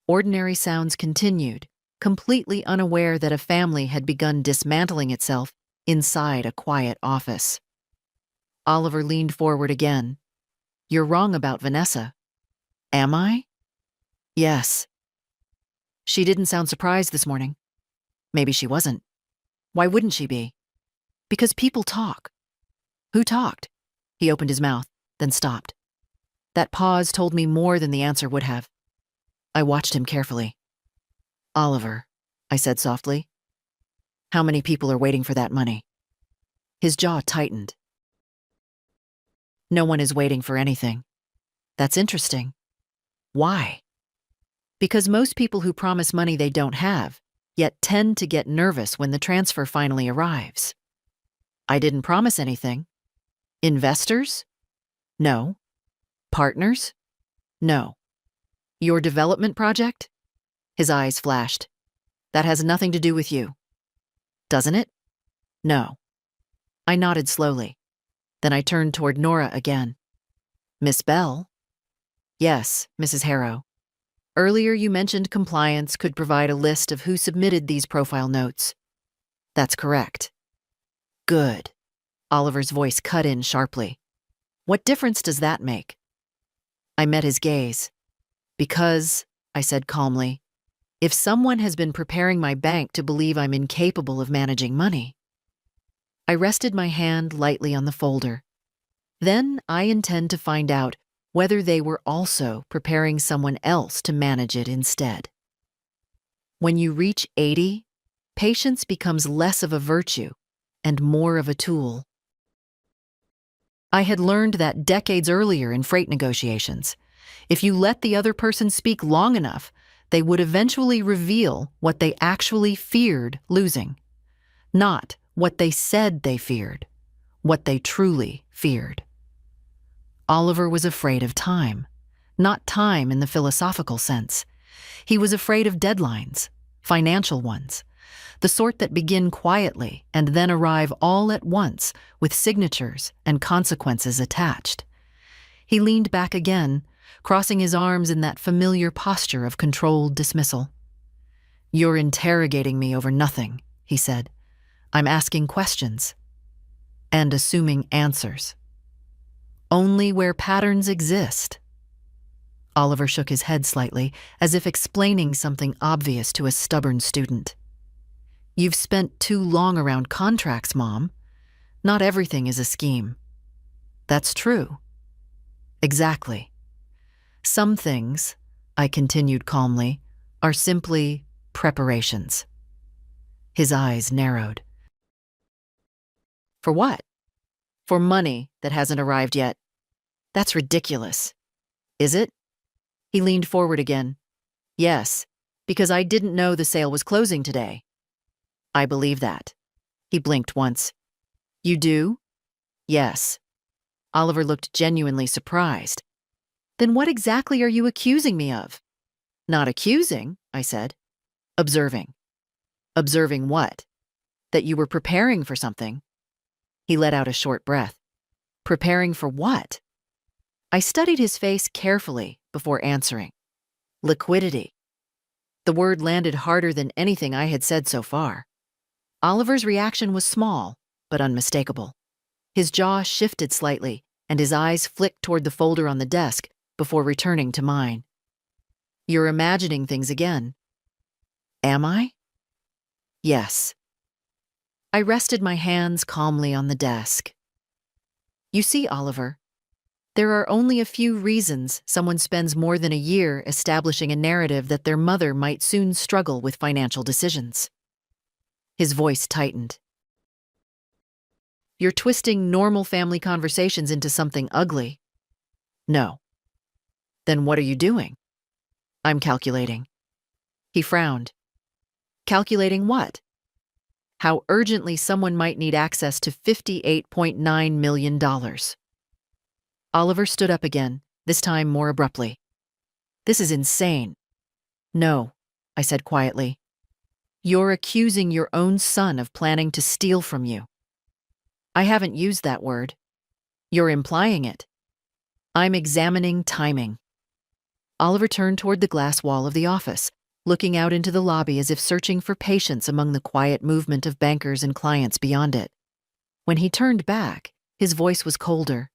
Ordinary sounds continued, completely unaware that a family had begun dismantling itself inside a quiet office. Oliver leaned forward again. You're wrong about Vanessa. Am I? Yes. She didn't sound surprised this morning. Maybe she wasn't. Why wouldn't she be? Because people talk. Who talked? He opened his mouth, then stopped. That pause told me more than the answer would have. I watched him carefully. Oliver, I said softly. How many people are waiting for that money? His jaw tightened. No one is waiting for anything. That's interesting. Why? Because most people who promise money they don't have, yet tend to get nervous when the transfer finally arrives. I didn't promise anything. Investors? No. Partners? No. Your development project? His eyes flashed. That has nothing to do with you. Doesn't it? No. I nodded slowly. Then I turned toward Nora again. Miss Bell? Yes, Mrs. Harrow. Earlier you mentioned compliance could provide a list of who submitted these profile notes. That's correct. Good. Oliver's voice cut in sharply. What difference does that make? I met his gaze. Because, I said calmly, if someone has been preparing my bank to believe I'm incapable of managing money. I rested my hand lightly on the folder. Then I intend to find out whether they were also preparing someone else to manage it instead. When you reach 80, patience becomes less of a virtue and more of a tool. I had learned that decades earlier in freight negotiations. If you let the other person speak long enough, they would eventually reveal what they actually feared losing. Not what they said they feared, what they truly feared. Oliver was afraid of time, not time in the philosophical sense. He was afraid of deadlines, financial ones, the sort that begin quietly and then arrive all at once with signatures and consequences attached. He leaned back again, crossing his arms in that familiar posture of controlled dismissal. You're interrogating me over nothing, he said. I'm asking questions and assuming answers. Only where patterns exist. Oliver shook his head slightly, as if explaining something obvious to a stubborn student. You've spent too long around contracts, Mom. Not everything is a scheme. That's true. Exactly. Some things, I continued calmly, are simply preparations. His eyes narrowed. For what? For money that hasn't arrived yet. That's ridiculous. Is it? He leaned forward again. Yes, because I didn't know the sale was closing today. I believe that. He blinked once. You do? Yes. Oliver looked genuinely surprised. Then what exactly are you accusing me of? Not accusing, I said. Observing. Observing what? That you were preparing for something. He let out a short breath. Preparing for what? I studied his face carefully before answering. Liquidity. The word landed harder than anything I had said so far. Oliver's reaction was small, but unmistakable. His jaw shifted slightly, and his eyes flicked toward the folder on the desk before returning to mine. You're imagining things again. Am I? Yes. I rested my hands calmly on the desk. You see, Oliver, there are only a few reasons someone spends more than a year establishing a narrative that their mother might soon struggle with financial decisions. His voice tightened. You're twisting normal family conversations into something ugly. No. Then what are you doing? I'm calculating. He frowned. Calculating what? How urgently someone might need access to $58.9 million. Oliver stood up again, this time more abruptly. This is insane. No, I said quietly. You're accusing your own son of planning to steal from you. I haven't used that word. You're implying it. I'm examining timing. Oliver turned toward the glass wall of the office, looking out into the lobby as if searching for patience among the quiet movement of bankers and clients beyond it. When he turned back, his voice was colder.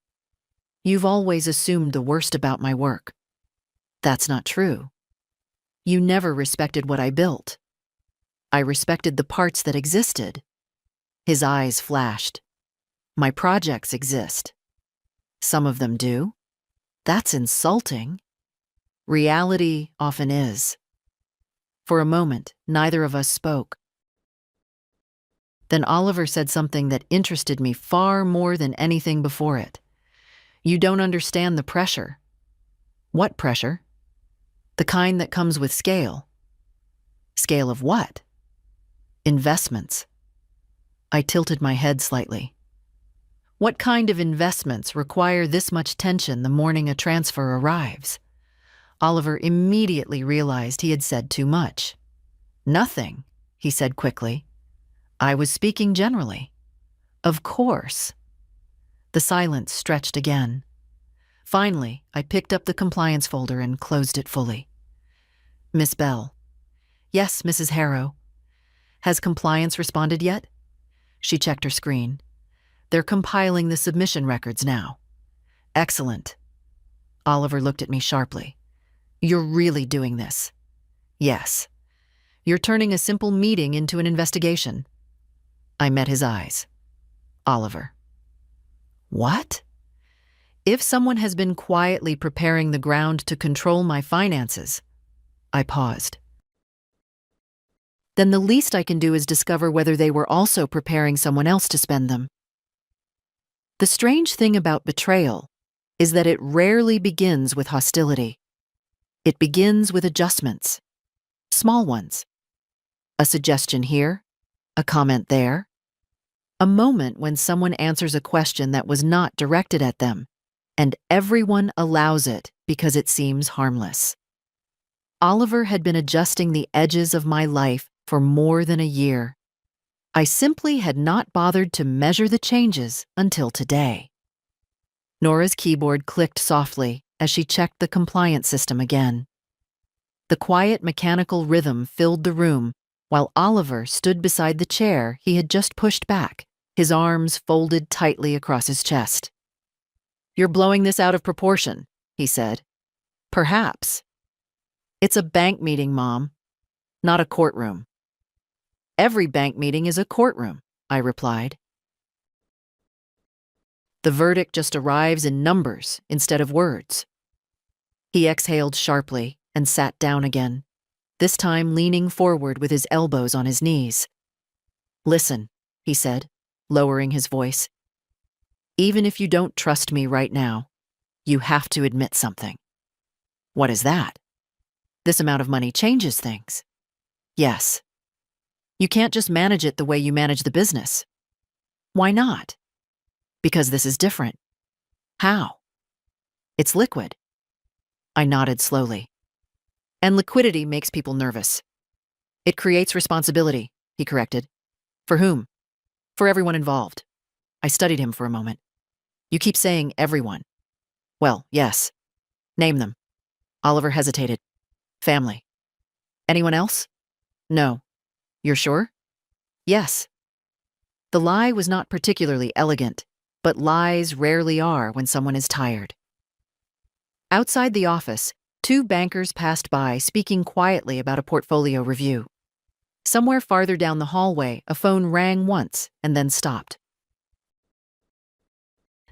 You've always assumed the worst about my work. That's not true. You never respected what I built. I respected the parts that existed. His eyes flashed. My projects exist. Some of them do. That's insulting. Reality often is. For a moment, neither of us spoke. Then Oliver said something that interested me far more than anything before it. You don't understand the pressure. What pressure? The kind that comes with scale. Scale of what? Investments. I tilted my head slightly. What kind of investments require this much tension the morning a transfer arrives? Oliver immediately realized he had said too much. Nothing, he said quickly. I was speaking generally. Of course. The silence stretched again. Finally, I picked up the compliance folder and closed it fully. Miss Bell. Yes, Mrs. Harrow. Has compliance responded yet? She checked her screen. They're compiling the submission records now. Excellent. Oliver looked at me sharply. You're really doing this? Yes. You're turning a simple meeting into an investigation. I met his eyes. Oliver. What? If someone has been quietly preparing the ground to control my finances, I paused. Then the least I can do is discover whether they were also preparing someone else to spend them. The strange thing about betrayal is that it rarely begins with hostility. It begins with adjustments, small ones. A suggestion here, a comment there, a moment when someone answers a question that was not directed at them, and everyone allows it because it seems harmless. Oliver had been adjusting the edges of my life for more than a year. I simply had not bothered to measure the changes until today. Nora's keyboard clicked softly as she checked the compliance system again. The quiet mechanical rhythm filled the room while Oliver stood beside the chair he had just pushed back, his arms folded tightly across his chest. You're blowing this out of proportion, he said. Perhaps. It's a bank meeting, Mom, not a courtroom. Every bank meeting is a courtroom, I replied. The verdict just arrives in numbers instead of words. He exhaled sharply and sat down again, this time leaning forward with his elbows on his knees. Listen, he said, lowering his voice. Even if you don't trust me right now, you have to admit something. What is that? This amount of money changes things. Yes. You can't just manage it the way you manage the business. Why not? Because this is different. How? It's liquid. I nodded slowly. And liquidity makes people nervous. It creates responsibility, he corrected. For whom? For everyone involved. I studied him for a moment. You keep saying everyone. Well, yes. Name them. Oliver hesitated. Family. Anyone else? No. You're sure? Yes. The lie was not particularly elegant, but lies rarely are when someone is tired. Outside the office, two bankers passed by speaking quietly about a portfolio review. Somewhere farther down the hallway, a phone rang once and then stopped.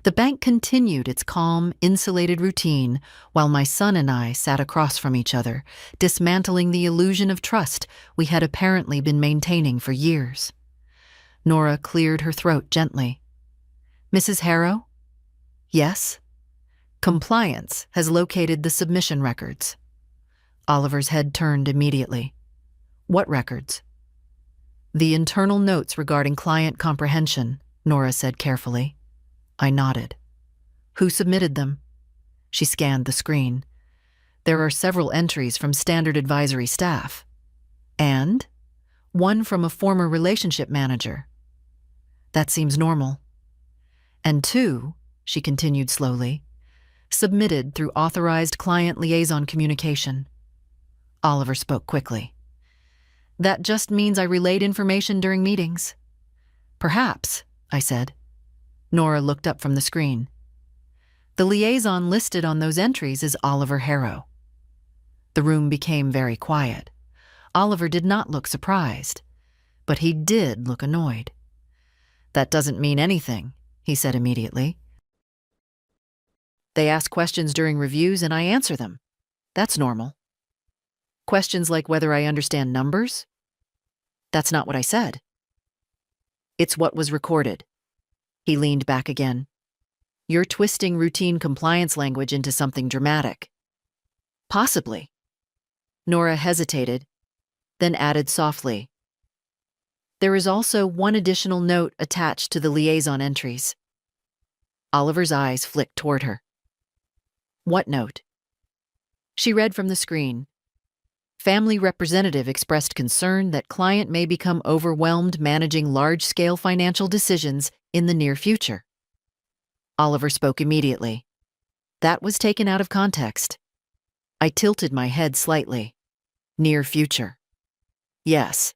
The bank continued its calm, insulated routine while my son and I sat across from each other, dismantling the illusion of trust we had apparently been maintaining for years. Nora cleared her throat gently. Mrs. Harrow? Yes? Compliance has located the submission records. Oliver's head turned immediately. What records? The internal notes regarding client comprehension, Nora said carefully. I nodded. Who submitted them? She scanned the screen. There are several entries from standard advisory staff. And one from a former relationship manager. That seems normal. And two, she continued slowly, submitted through authorized client liaison communication. Oliver spoke quickly. That just means I relayed information during meetings. Perhaps, I said. Nora looked up from the screen. The liaison listed on those entries is Oliver Harrow. The room became very quiet. Oliver did not look surprised, but he did look annoyed. That doesn't mean anything, he said immediately. They ask questions during reviews and I answer them. That's normal. Questions like whether I understand numbers? That's not what I said. It's what was recorded. He leaned back again. You're twisting routine compliance language into something dramatic. Possibly. Nora hesitated, then added softly. There is also one additional note attached to the liaison entries. Oliver's eyes flicked toward her. What note? She read from the screen. Family representative expressed concern that client may become overwhelmed managing large-scale financial decisions in the near future. Oliver spoke immediately. That was taken out of context. I tilted my head slightly. Near future. Yes.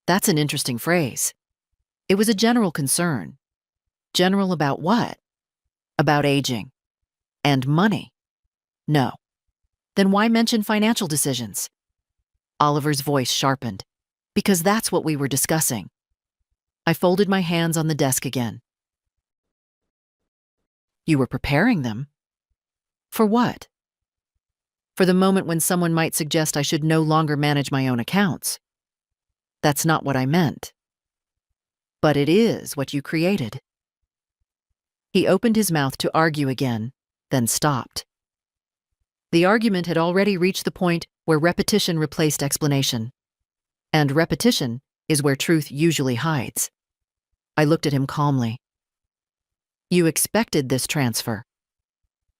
That's an interesting phrase. It was a general concern. General about what? About aging. And money. No. Then why mention financial decisions? Oliver's voice sharpened. Because that's what we were discussing. I folded my hands on the desk again. You were preparing them? For what? For the moment when someone might suggest I should no longer manage my own accounts. That's not what I meant. But it is what you created. He opened his mouth to argue again, then stopped. The argument had already reached the point where repetition replaced explanation. And repetition is where truth usually hides. I looked at him calmly. You expected this transfer?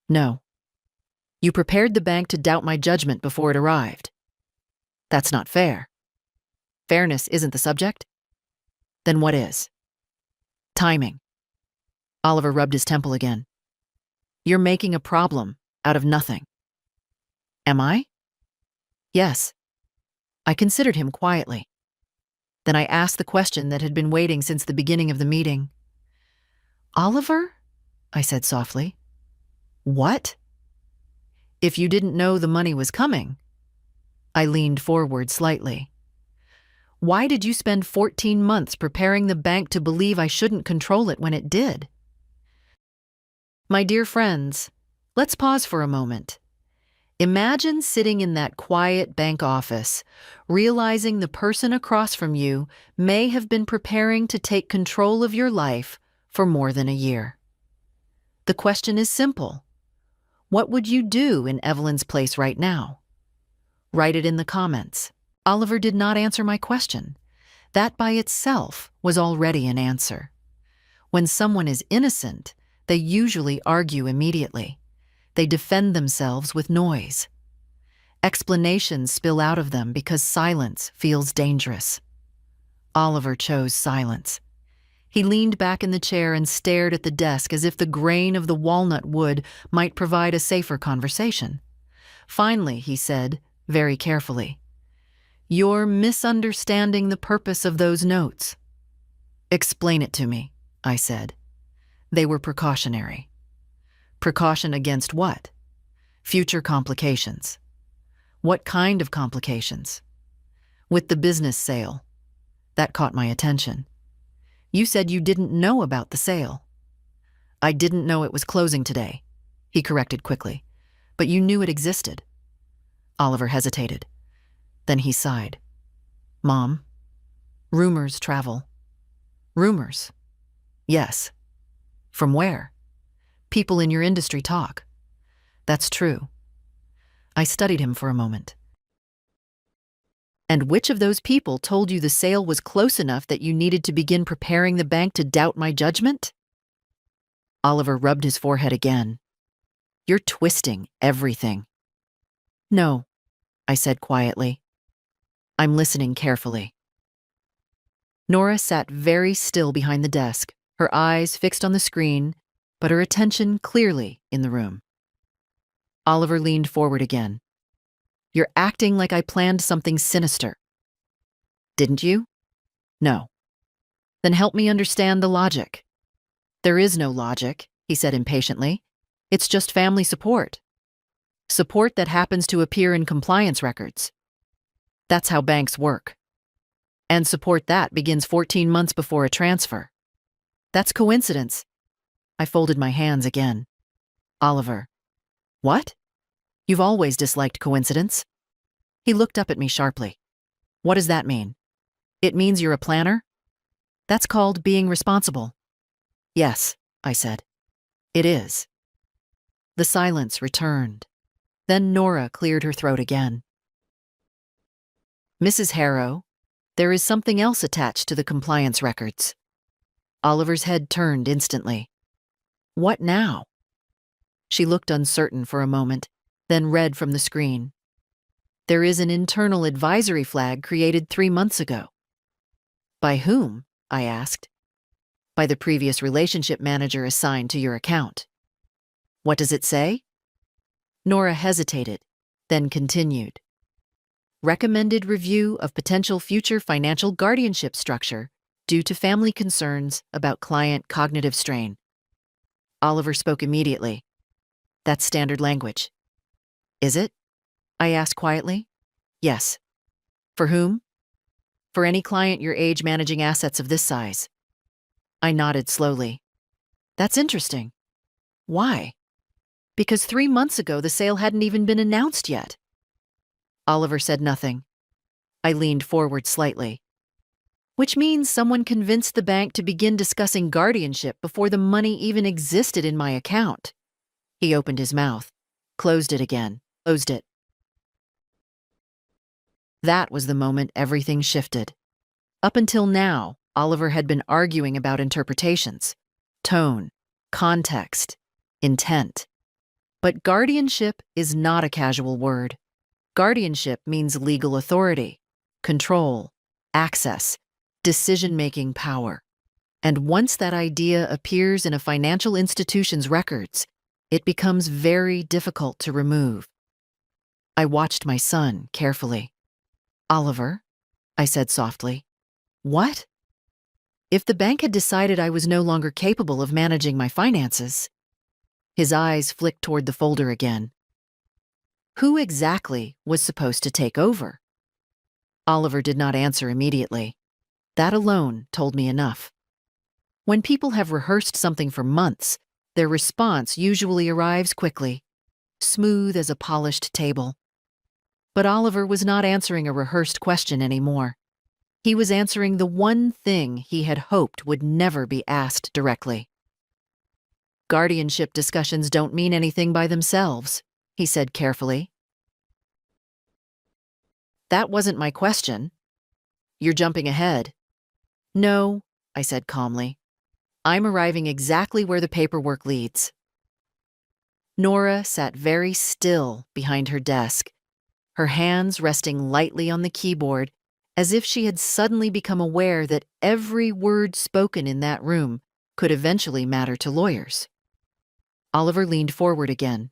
No. You prepared the bank to doubt my judgment before it arrived. That's not fair. Fairness isn't the subject? Then what is? Timing. Oliver rubbed his temple again. You're making a problem out of nothing. Am I? Yes. I considered him quietly. Then I asked the question that had been waiting since the beginning of the meeting. Oliver? I said softly. What? If you didn't know the money was coming. I leaned forward slightly. Why did you spend 14 months preparing the bank to believe I shouldn't control it when it did? My dear friends, let's pause for a moment. Imagine sitting in that quiet bank office, realizing the person across from you may have been preparing to take control of your life for more than a year. The question is simple. What would you do in Evelyn's place right now? Write it in the comments. Oliver did not answer my question. That by itself was already an answer. When someone is innocent, they usually argue immediately. They defend themselves with noise. Explanations spill out of them because silence feels dangerous. Oliver chose silence. He leaned back in the chair and stared at the desk as if the grain of the walnut wood might provide a safer conversation. Finally, he said, very carefully, "You're misunderstanding the purpose of those notes." "Explain it to me," I said. They were precautionary. Precaution against what? Future complications. What kind of complications? With the business sale. That caught my attention. You said you didn't know about the sale. I didn't know it was closing today, he corrected quickly, but you knew it existed. Oliver hesitated. Then he sighed. Mom, rumors travel. Rumors? Yes. From where? People in your industry talk. That's true. I studied him for a moment. And which of those people told you the sale was close enough that you needed to begin preparing the bank to doubt my judgment? Oliver rubbed his forehead again. You're twisting everything. No, I said quietly. I'm listening carefully. Nora sat very still behind the desk, her eyes fixed on the screen, but her attention clearly in the room. Oliver leaned forward again. You're acting like I planned something sinister. Didn't you? No. Then help me understand the logic. There is no logic, he said impatiently. It's just family support. Support that happens to appear in compliance records. That's how banks work. And support that begins 14 months before a transfer. That's coincidence. I folded my hands again. Oliver. What? You've always disliked coincidence. He looked up at me sharply. What does that mean? It means you're a planner? That's called being responsible. Yes, I said. It is. The silence returned. Then Nora cleared her throat again. Mrs. Harrow, there is something else attached to the compliance records. Oliver's head turned instantly. What now? She looked uncertain for a moment, then read from the screen. There is an internal advisory flag created 3 months ago. By whom? I asked. By the previous relationship manager assigned to your account. What does it say? Nora hesitated, then continued. Recommended review of potential future financial guardianship structure due to family concerns about client cognitive strain. Oliver spoke immediately. That's standard language. Is it? I asked quietly. Yes. For whom? For any client your age managing assets of this size. I nodded slowly. That's interesting. Why? Because 3 months ago the sale hadn't even been announced yet. Oliver said nothing. I leaned forward slightly. Which means someone convinced the bank to begin discussing guardianship before the money even existed in my account. He opened his mouth, closed it again, closed it. That was the moment everything shifted. Up until now, Oliver had been arguing about interpretations, tone, context, intent. But guardianship is not a casual word. Guardianship means legal authority, control, access, decision-making power. And once that idea appears in a financial institution's records, it becomes very difficult to remove. I watched my son carefully. Oliver, I said softly. What? If the bank had decided I was no longer capable of managing my finances. His eyes flicked toward the folder again. Who exactly was supposed to take over? Oliver did not answer immediately. That alone told me enough. When people have rehearsed something for months, their response usually arrives quickly, smooth as a polished table. But Oliver was not answering a rehearsed question anymore. He was answering the one thing he had hoped would never be asked directly. Guardianship discussions don't mean anything by themselves, he said carefully. That wasn't my question. You're jumping ahead. No, I said calmly. I'm arriving exactly where the paperwork leads. Nora sat very still behind her desk, her hands resting lightly on the keyboard, as if she had suddenly become aware that every word spoken in that room could eventually matter to lawyers. Oliver leaned forward again.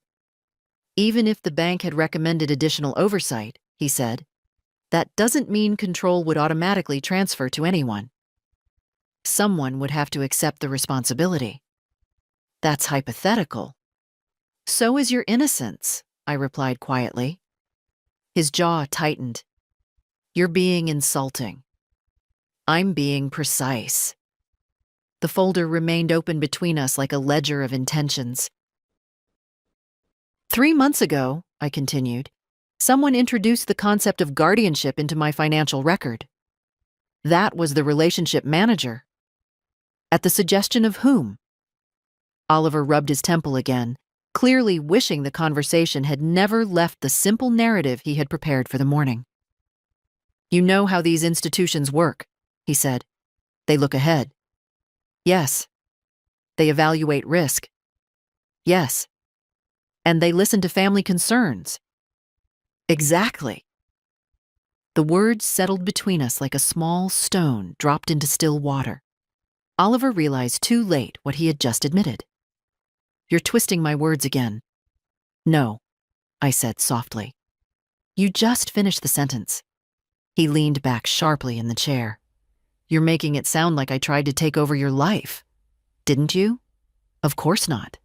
Even if the bank had recommended additional oversight, he said, that doesn't mean control would automatically transfer to anyone. Someone would have to accept the responsibility. That's hypothetical. So is your innocence, I replied quietly. His jaw tightened. You're being insulting. I'm being precise. The folder remained open between us like a ledger of intentions. 3 months ago, I continued, someone introduced the concept of guardianship into my financial record. That was the relationship manager. At the suggestion of whom? Oliver rubbed his temple again, clearly wishing the conversation had never left the simple narrative he had prepared for the morning. You know how these institutions work, he said. They look ahead. Yes. They evaluate risk. Yes. And they listen to family concerns. Exactly. The words settled between us like a small stone dropped into still water. Oliver realized too late what he had just admitted. You're twisting my words again. No, I said softly. You just finished the sentence. He leaned back sharply in the chair. You're making it sound like I tried to take over your life. Didn't you? Of course not.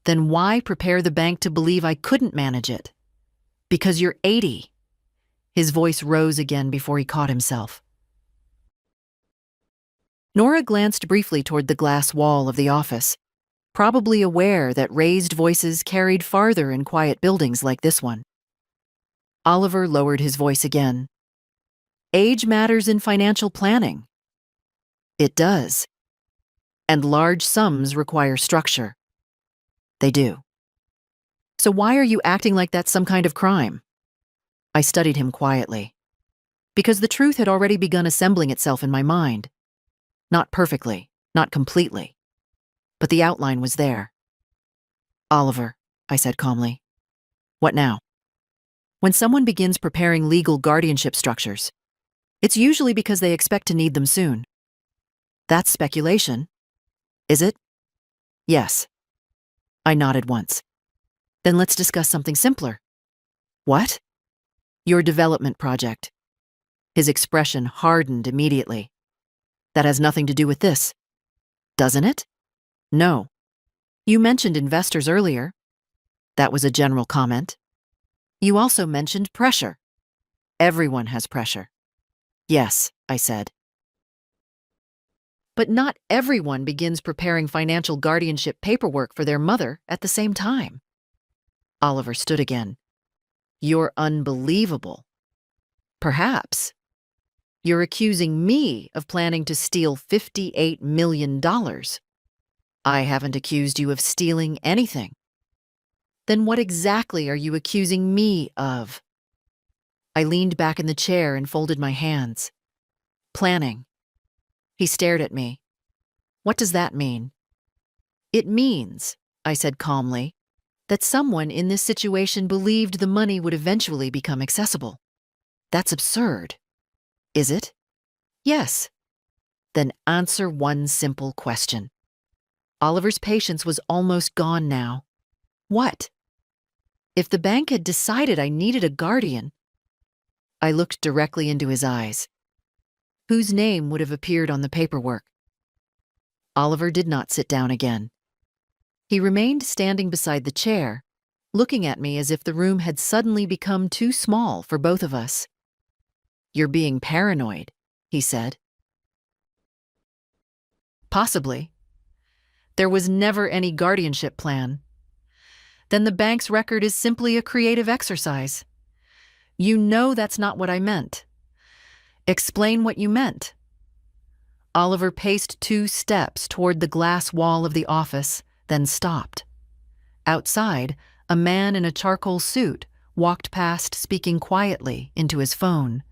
Then why prepare the bank to believe I couldn't manage it? Because you're 80. His voice rose again before he caught himself. Nora glanced briefly toward the glass wall of the office, probably aware that raised voices carried farther in quiet buildings like this one. Oliver lowered his voice again. Age matters in financial planning. It does. And large sums require structure. They do. So why are you acting like that's some kind of crime? I studied him quietly. Because the truth had already begun assembling itself in my mind. Not perfectly, not completely. But the outline was there. Oliver, I said calmly. What now? When someone begins preparing legal guardianship structures, it's usually because they expect to need them soon. That's speculation. Is it? Yes. I nodded once. Then let's discuss something simpler. What? Your development project. His expression hardened immediately. That has nothing to do with this. Doesn't it? No. You mentioned investors earlier. That was a general comment. You also mentioned pressure. Everyone has pressure. Yes, I said. But not everyone begins preparing financial guardianship paperwork for their mother at the same time. Oliver stood again. You're unbelievable. Perhaps. You're accusing me of planning to steal $58 million. I haven't accused you of stealing anything. Then what exactly are you accusing me of? I leaned back in the chair and folded my hands. Planning. He stared at me. What does that mean? It means, I said calmly, that someone in this situation believed the money would eventually become accessible. That's absurd. Is it? Yes. Then answer one simple question. Oliver's patience was almost gone now. What? If the bank had decided I needed a guardian, I looked directly into his eyes. Whose name would have appeared on the paperwork? Oliver did not sit down again. He remained standing beside the chair, looking at me as if the room had suddenly become too small for both of us. You're being paranoid, he said. Possibly. There was never any guardianship plan. Then the bank's record is simply a creative exercise. You know that's not what I meant. Explain what you meant. Oliver paced 2 steps toward the glass wall of the office, then stopped. Outside, a man in a charcoal suit walked past speaking quietly into his phone,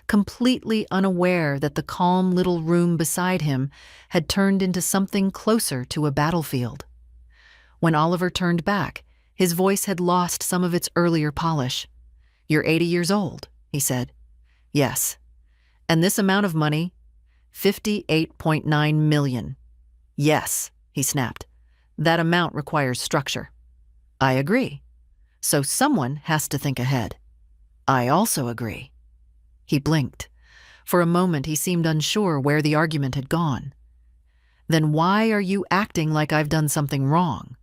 completely unaware that the calm little room beside him had turned into something closer to a battlefield. When Oliver turned back, his voice had lost some of its earlier polish. You're 80 years old, he said. Yes. And this amount of money, $58.9 million. Yes, he snapped. That amount requires structure. I agree. So someone has to think ahead. I also agree. He blinked. For a moment, he seemed unsure where the argument had gone. Then why are you acting like I've done something wrong?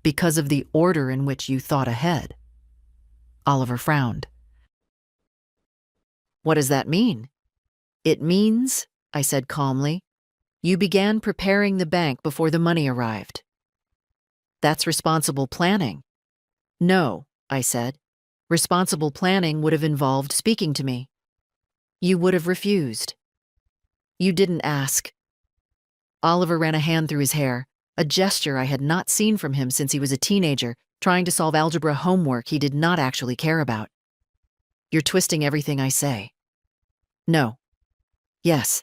Because of the order in which you thought ahead. Oliver frowned. What does that mean? It means, I said calmly, you began preparing the bank before the money arrived. That's responsible planning. No, I said. Responsible planning would have involved speaking to me. You would have refused. You didn't ask. Oliver ran a hand through his hair, a gesture I had not seen from him since he was a teenager, trying to solve algebra homework he did not actually care about. You're twisting everything I say. No. Yes.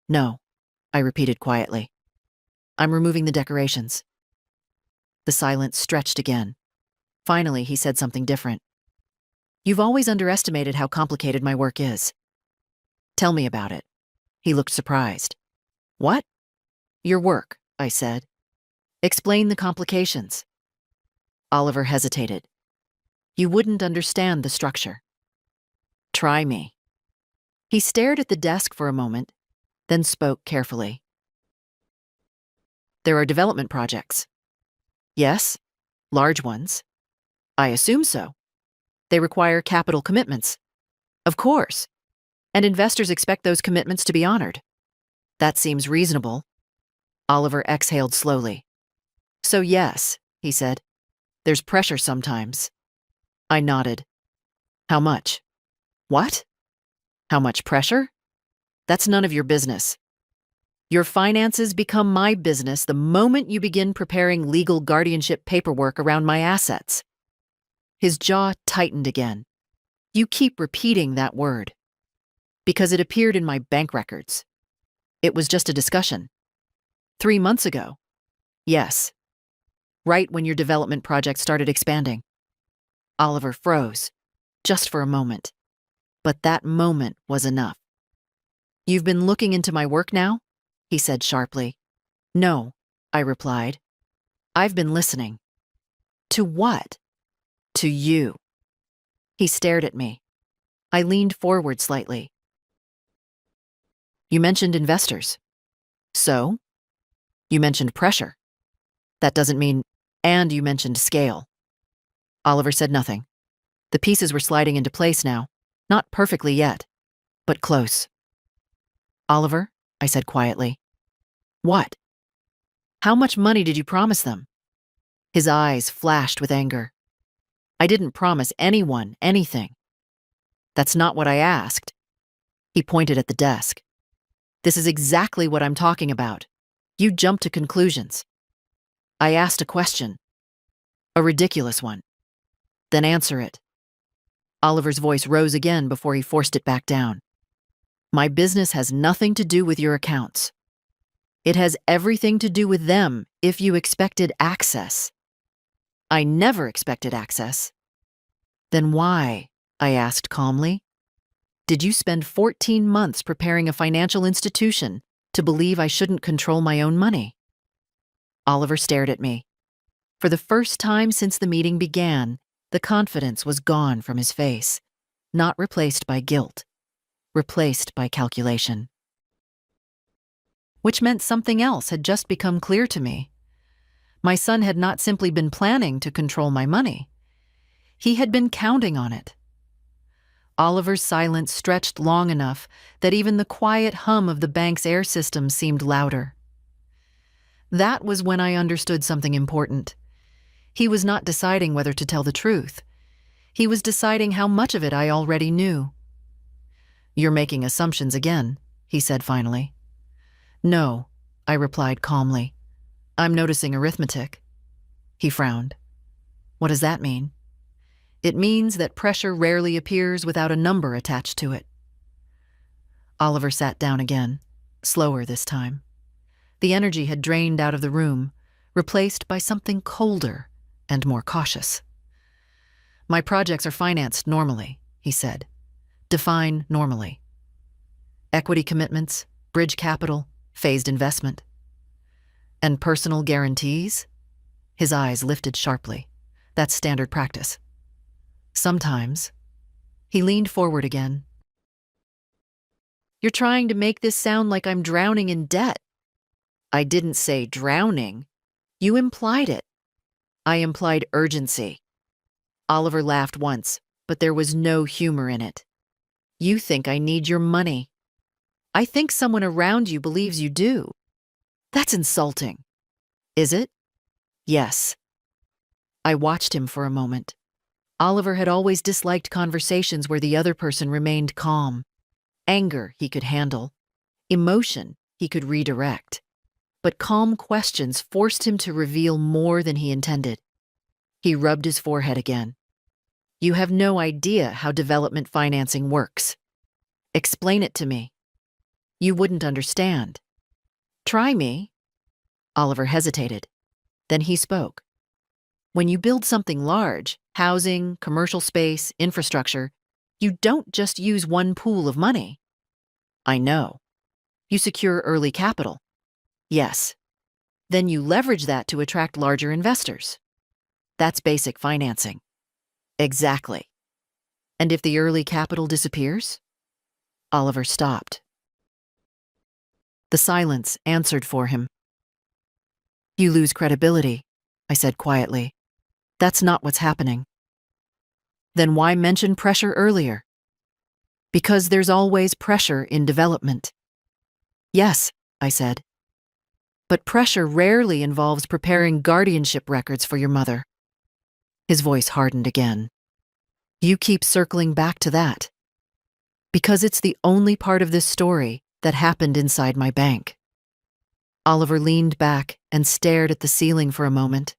No, I repeated quietly. I'm removing the decorations. The silence stretched again. Finally, he said something different. You've always underestimated how complicated my work is. Tell me about it. He looked surprised. What? Your work, I said. Explain the complications. Oliver hesitated. You wouldn't understand the structure. Try me. He stared at the desk for a moment, then spoke carefully. There are development projects. Yes, large ones. I assume so. They require capital commitments. Of course. And investors expect those commitments to be honored. That seems reasonable. Oliver exhaled slowly. So yes, he said. There's pressure sometimes. I nodded. How much? What? How much pressure? That's none of your business. Your finances become my business the moment you begin preparing legal guardianship paperwork around my assets. His jaw tightened again. You keep repeating that word. Because it appeared in my bank records. It was just a discussion. 3 months ago. Yes. Right when your development project started expanding. Oliver froze, just for a moment. But that moment was enough. You've been looking into my work now? He said sharply. No, I replied. I've been listening. To what? To you. He stared at me. I leaned forward slightly. You mentioned investors. So? You mentioned pressure. That doesn't mean, and you mentioned scale. Oliver said nothing. The pieces were sliding into place now, not perfectly yet, but close. Oliver, I said quietly. What? How much money did you promise them? His eyes flashed with anger. I didn't promise anyone anything. That's not what I asked. He pointed at the desk. This is exactly what I'm talking about. You jump to conclusions. I asked a question. A ridiculous one. Then answer it. Oliver's voice rose again before he forced it back down. My business has nothing to do with your accounts. It has everything to do with them if you expected access. I never expected access. Then why? I asked calmly. Did you spend 14 months preparing a financial institution to believe I shouldn't control my own money? Oliver stared at me. For the first time since the meeting began, the confidence was gone from his face, not replaced by guilt, replaced by calculation. Which meant something else had just become clear to me. My son had not simply been planning to control my money. He had been counting on it. Oliver's silence stretched long enough that even the quiet hum of the bank's air system seemed louder. That was when I understood something important. He was not deciding whether to tell the truth. He was deciding how much of it I already knew. You're making assumptions again, he said finally. No, I replied calmly. I'm noticing arithmetic. He frowned. What does that mean? It means that pressure rarely appears without a number attached to it. Oliver sat down again, slower this time. The energy had drained out of the room, replaced by something colder and more cautious. My projects are financed normally, he said. Define normally. Equity commitments, bridge capital, phased investment. And personal guarantees? His eyes lifted sharply. That's standard practice. Sometimes. He leaned forward again. You're trying to make this sound like I'm drowning in debt. I didn't say drowning. You implied it. I implied urgency. Oliver laughed once, but there was no humor in it. You think I need your money. I think someone around you believes you do. That's insulting. Is it? Yes. I watched him for a moment. Oliver had always disliked conversations where the other person remained calm. Anger he could handle. Emotion he could redirect. But calm questions forced him to reveal more than he intended. He rubbed his forehead again. You have no idea how development financing works. Explain it to me. You wouldn't understand. Try me. Oliver hesitated. Then he spoke. When you build something large, housing, commercial space, infrastructure, you don't just use one pool of money. I know. You secure early capital. Yes. Then you leverage that to attract larger investors. That's basic financing. Exactly. And if the early capital disappears? Oliver stopped. The silence answered for him. You lose credibility, I said quietly. That's not what's happening. Then why mention pressure earlier? Because there's always pressure in development. Yes, I said. But pressure rarely involves preparing guardianship records for your mother. His voice hardened again. You keep circling back to that. Because it's the only part of this story that happened inside my bank. Oliver leaned back and stared at the ceiling for a moment.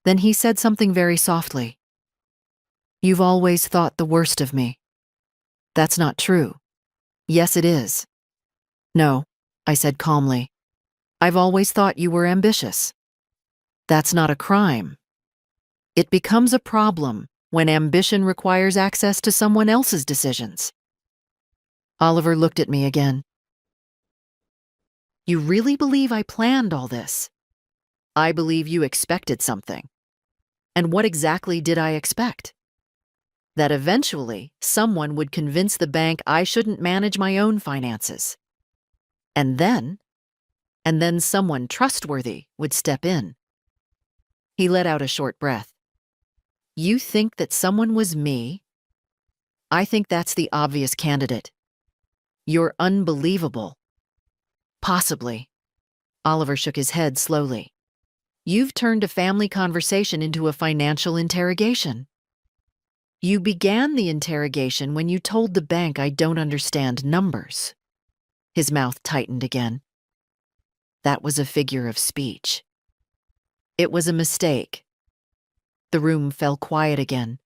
Then he said something very softly. You've always thought the worst of me. That's not true. Yes, it is. No, I said calmly. I've always thought you were ambitious. That's not a crime. It becomes a problem when ambition requires access to someone else's decisions. Oliver looked at me again. You really believe I planned all this? I believe you expected something. And what exactly did I expect? That eventually someone would convince the bank I shouldn't manage my own finances. And then someone trustworthy would step in. He let out a short breath. You think that someone was me? I think that's the obvious candidate. You're unbelievable. Possibly. Oliver shook his head slowly. You've turned a family conversation into a financial interrogation. You began the interrogation when you told the bank I don't understand numbers. His mouth tightened again. That was a figure of speech. It was a mistake. The room fell quiet again.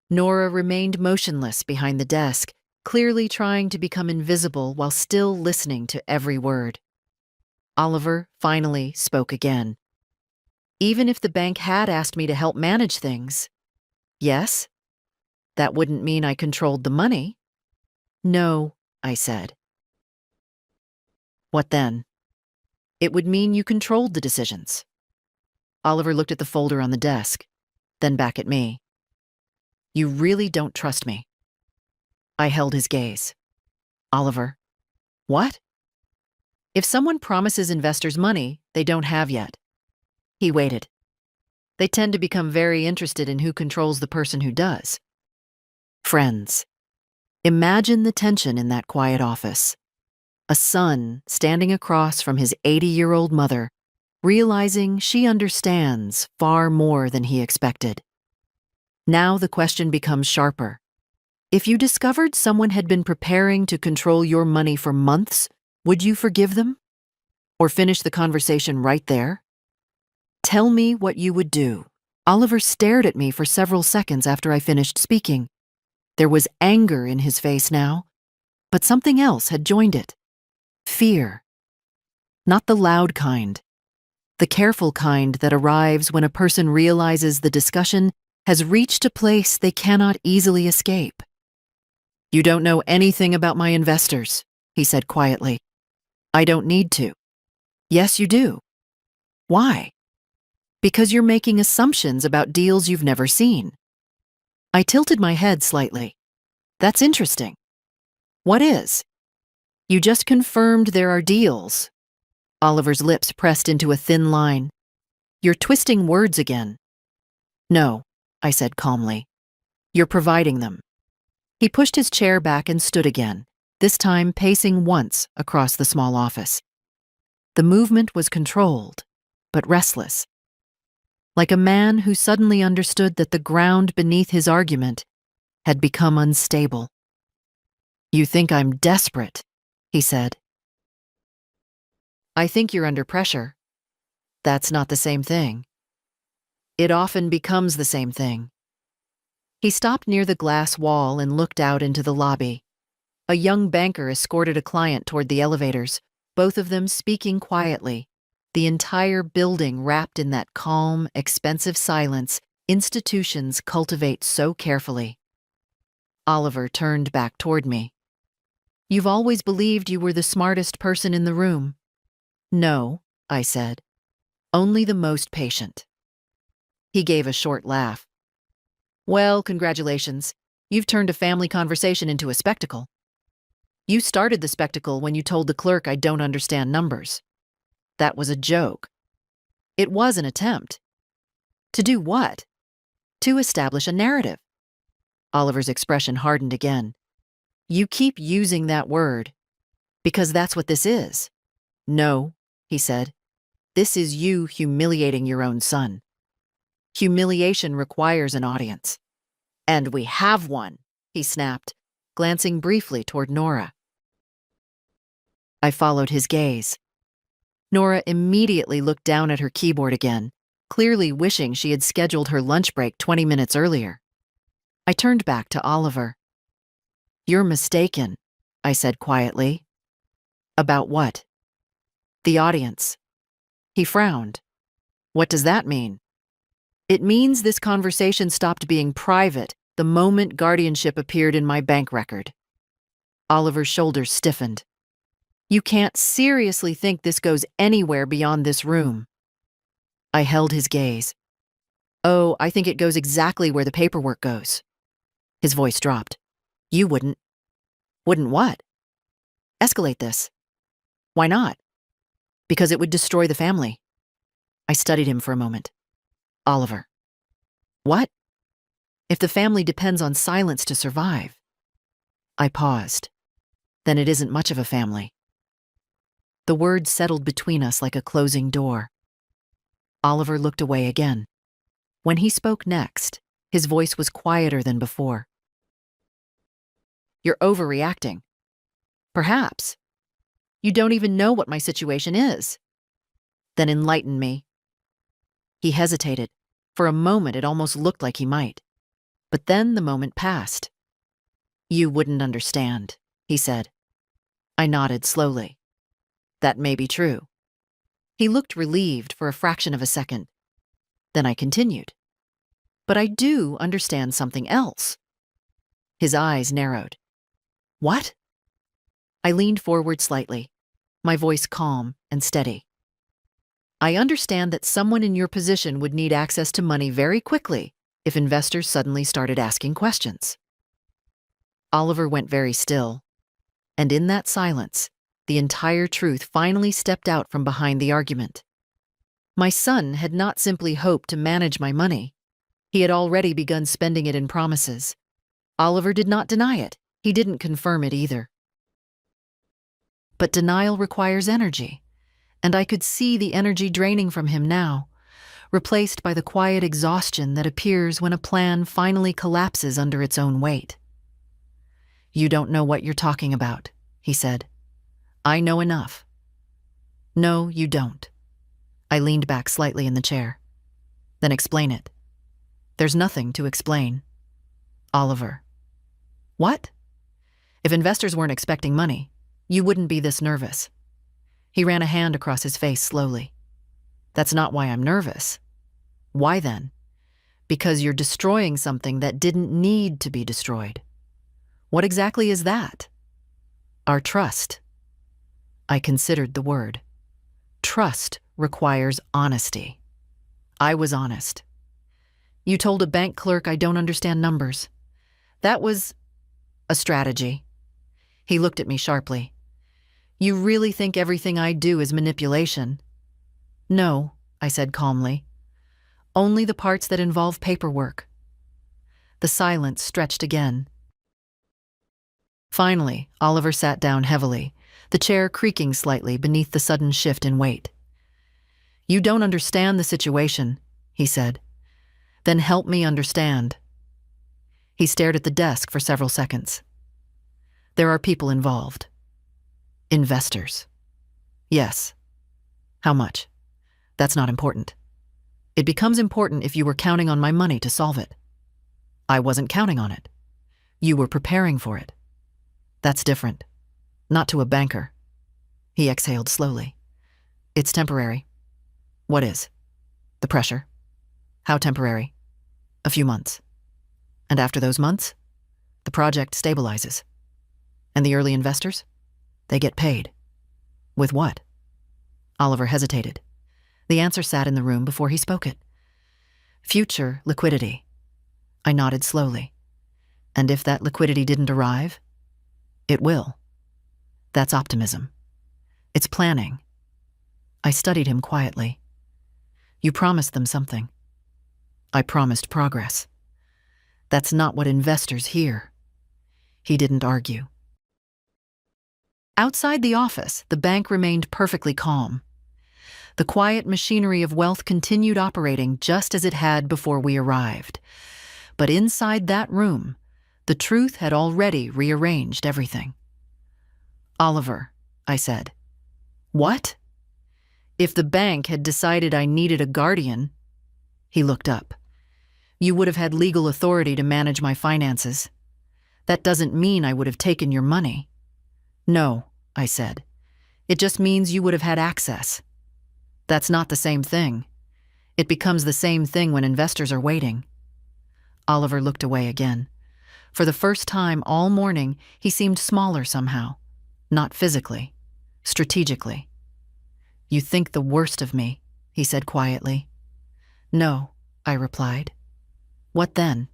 Nora remained motionless behind the desk, clearly trying to become invisible while still listening to every word. Oliver finally spoke again. Even if the bank had asked me to help manage things, yes, that wouldn't mean I controlled the money. No, I said. What then? It would mean you controlled the decisions. Oliver looked at the folder on the desk, then back at me. You really don't trust me. I held his gaze. Oliver, what? If someone promises investors money they don't have yet. He waited. They tend to become very interested in who controls the person who does. Friends. Imagine the tension in that quiet office. A son standing across from his 80-year-old mother, realizing she understands far more than he expected. Now the question becomes sharper. If you discovered someone had been preparing to control your money for months, would you forgive them? Or finish the conversation right there? Tell me what you would do. Oliver stared at me for several seconds after I finished speaking. There was anger in his face now, but something else had joined it. Fear. Not the loud kind. The careful kind that arrives when a person realizes the discussion has reached a place they cannot easily escape. You don't know anything about my investors, he said quietly. I don't need to. Yes, you do. Why? Because you're making assumptions about deals you've never seen. I tilted my head slightly. That's interesting. What is? You just confirmed there are deals. Oliver's lips pressed into a thin line. You're twisting words again. No, I said calmly. You're providing them. He pushed his chair back and stood again, this time pacing once across the small office. The movement was controlled, but restless. Like a man who suddenly understood that the ground beneath his argument had become unstable. You think I'm desperate, he said. I think you're under pressure. That's not the same thing. It often becomes the same thing. He stopped near the glass wall and looked out into the lobby. A young banker escorted a client toward the elevators, both of them speaking quietly. The entire building wrapped in that calm, expensive silence institutions cultivate so carefully. Oliver turned back toward me. "You've always believed you were the smartest person in the room." "No," I said. "Only the most patient." He gave a short laugh. "Well, congratulations. You've turned a family conversation into a spectacle. You started the spectacle when you told the clerk I don't understand numbers. That was a joke. It was an attempt. To do what? To establish a narrative." Oliver's expression hardened again. "You keep using that word. Because that's what this is." "No," he said. "This is you humiliating your own son. Humiliation requires an audience." "And we have one," he snapped, glancing briefly toward Nora. I followed his gaze. Nora immediately looked down at her keyboard again, clearly wishing she had scheduled her lunch break 20 minutes earlier. I turned back to Oliver. "You're mistaken," I said quietly. "About what?" "The audience." He frowned. "What does that mean?" "It means this conversation stopped being private the moment guardianship appeared in my bank record." Oliver's shoulders stiffened. "You can't seriously think this goes anywhere beyond this room." I held his gaze. "Oh, I think it goes exactly where the paperwork goes." His voice dropped. "You wouldn't." "Wouldn't what?" "Escalate this." "Why not?" "Because it would destroy the family." I studied him for a moment. "Oliver." "What?" "If the family depends on silence to survive." I paused. "Then it isn't much of a family." The words settled between us like a closing door. Oliver looked away again. When he spoke next, his voice was quieter than before. "You're overreacting." "Perhaps. You don't even know what my situation is." "Then enlighten me." He hesitated. For a moment, it almost looked like he might. But then the moment passed. "You wouldn't understand," he said. I nodded slowly. "That may be true." He looked relieved for a fraction of a second. Then I continued. "But I do understand something else." His eyes narrowed. "What?" I leaned forward slightly, my voice calm and steady. "I understand that someone in your position would need access to money very quickly if investors suddenly started asking questions." Oliver went very still, and in that silence, the entire truth finally stepped out from behind the argument. My son had not simply hoped to manage my money. He had already begun spending it in promises. Oliver did not deny it. He didn't confirm it either. But denial requires energy, and I could see the energy draining from him now, replaced by the quiet exhaustion that appears when a plan finally collapses under its own weight. "You don't know what you're talking about," he said. "I know enough." "No, you don't." I leaned back slightly in the chair. "Then explain it." "There's nothing to explain." "Oliver." "What?" "If investors weren't expecting money, you wouldn't be this nervous." He ran a hand across his face slowly. "That's not why I'm nervous." "Why then?" "Because you're destroying something that didn't need to be destroyed." "What exactly is that?" "Our trust." I considered the word. Trust requires honesty. I was honest. "You told a bank clerk I don't understand numbers. That was a strategy." He looked at me sharply. "You really think everything I do is manipulation?" "No," I said calmly. "Only the parts that involve paperwork." The silence stretched again. Finally, Oliver sat down heavily, the chair creaking slightly beneath the sudden shift in weight. "You don't understand the situation," he said. "Then help me understand." He stared at the desk for several seconds. "There are people involved." "Investors." "Yes." "How much?" "That's not important." "It becomes important if you were counting on my money to solve it." "I wasn't counting on it." "You were preparing for it." That's different. Not to a banker. He exhaled slowly. It's temporary. What is? The pressure. How temporary? A few months. And after those months, the project stabilizes. And the early investors? They get paid. With what? Oliver hesitated. The answer sat in the room before he spoke it. Future liquidity. I nodded slowly. And if that liquidity didn't arrive, it will. That's optimism. It's planning. I studied him quietly. You promised them something. I promised progress. That's not what investors hear. He didn't argue. Outside the office, the bank remained perfectly calm. The quiet machinery of wealth continued operating just as it had before we arrived. But inside that room, the truth had already rearranged everything. Oliver, I said. What? If the bank had decided I needed a guardian, he looked up. You would have had legal authority to manage my finances. That doesn't mean I would have taken your money. No, I said. It just means you would have had access. That's not the same thing. It becomes the same thing when investors are waiting. Oliver looked away again. For the first time all morning, he seemed smaller somehow. Not physically, strategically. You think the worst of me, he said quietly. No, I replied. What then?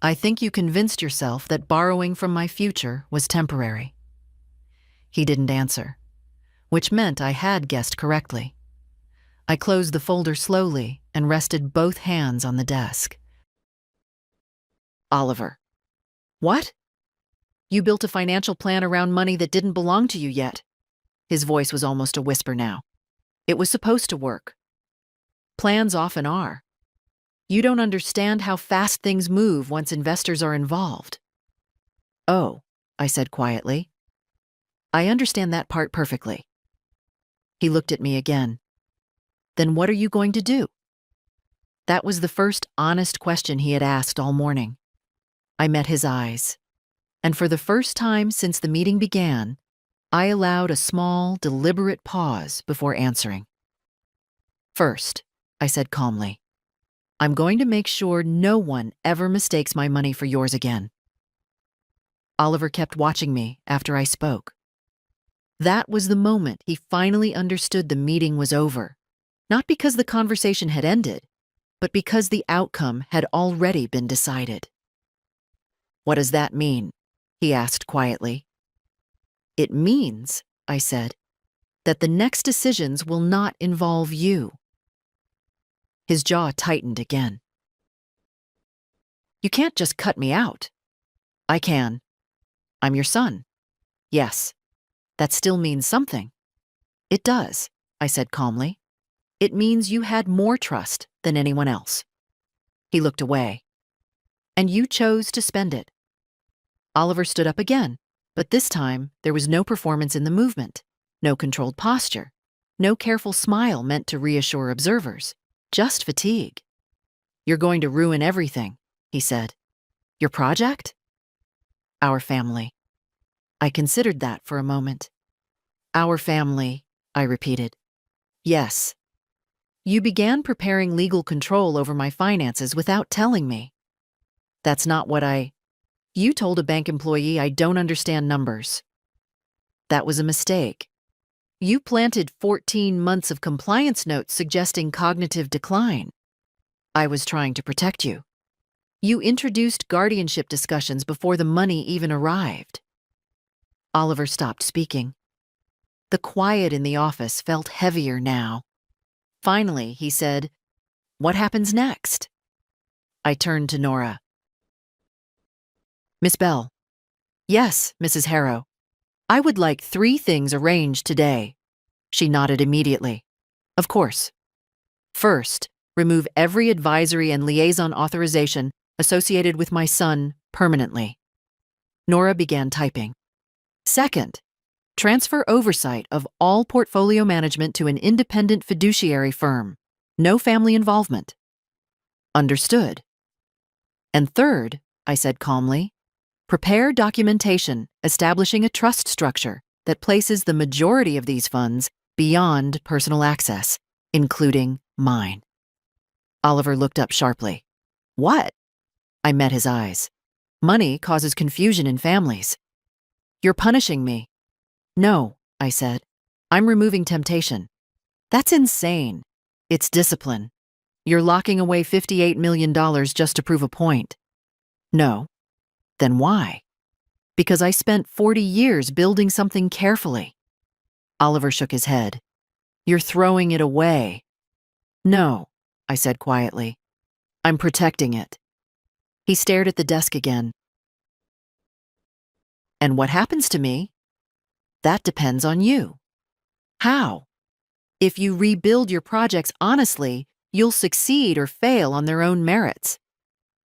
I think you convinced yourself that borrowing from my future was temporary. He didn't answer, which meant I had guessed correctly. I closed the folder slowly and rested both hands on the desk. Oliver. What? You built a financial plan around money that didn't belong to you yet. His voice was almost a whisper now. It was supposed to work. Plans often are. You don't understand how fast things move once investors are involved. Oh, I said quietly. I understand that part perfectly. He looked at me again. Then what are you going to do? That was the first honest question he had asked all morning. I met his eyes. And for the first time since the meeting began, I allowed a small, deliberate pause before answering. First, I said calmly, I'm going to make sure no one ever mistakes my money for yours again. Oliver kept watching me after I spoke. That was the moment he finally understood the meeting was over, not because the conversation had ended, but because the outcome had already been decided. What does that mean? He asked quietly. It means, I said, that the next decisions will not involve you. His jaw tightened again. You can't just cut me out. I can. I'm your son. Yes. That still means something. It does, I said calmly. It means you had more trust than anyone else. He looked away. And you chose to spend it. Oliver stood up again, but this time there was no performance in the movement, no controlled posture, no careful smile meant to reassure observers, just fatigue. You're going to ruin everything, he said. Your project? Our family. I considered that for a moment. Our family, I repeated. Yes. You began preparing legal control over my finances without telling me. That's not what You told a bank employee I don't understand numbers. That was a mistake. You planted 14 months of compliance notes suggesting cognitive decline. I was trying to protect you. You introduced guardianship discussions before the money even arrived. Oliver stopped speaking. The quiet in the office felt heavier now. Finally, he said, What happens next? I turned to Nora. Miss Bell. Yes, Mrs. Harrow. I would like 3 things arranged today. She nodded immediately. Of course. First, remove every advisory and liaison authorization associated with my son permanently. Nora began typing. Second, transfer oversight of all portfolio management to an independent fiduciary firm. No family involvement. Understood. And third, I said calmly, Prepare documentation establishing a trust structure that places the majority of these funds beyond personal access, including mine. Oliver looked up sharply. What? I met his eyes. Money causes confusion in families. You're punishing me. No, I said. I'm removing temptation. That's insane. It's discipline. You're locking away $58 million just to prove a point. No. Then why? Because I spent 40 years building something carefully. Oliver shook his head. You're throwing it away. No, I said quietly. I'm protecting it. He stared at the desk again. And what happens to me? That depends on you. How? If you rebuild your projects honestly, you'll succeed or fail on their own merits.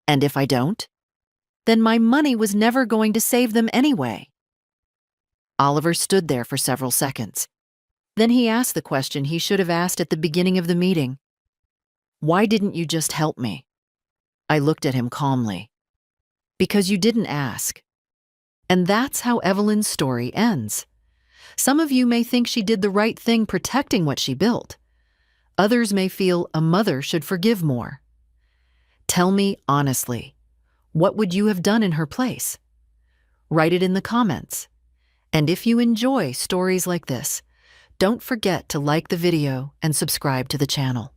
And if I don't? Then my money was never going to save them anyway. Oliver stood there for several seconds. Then he asked the question he should have asked at the beginning of the meeting. Why didn't you just help me? I looked at him calmly. Because you didn't ask. And that's how Evelyn's story ends. Some of you may think she did the right thing protecting what she built. Others may feel a mother should forgive more. Tell me honestly, what would you have done in her place? Write it in the comments. And if you enjoy stories like this, don't forget to like the video and subscribe to the channel.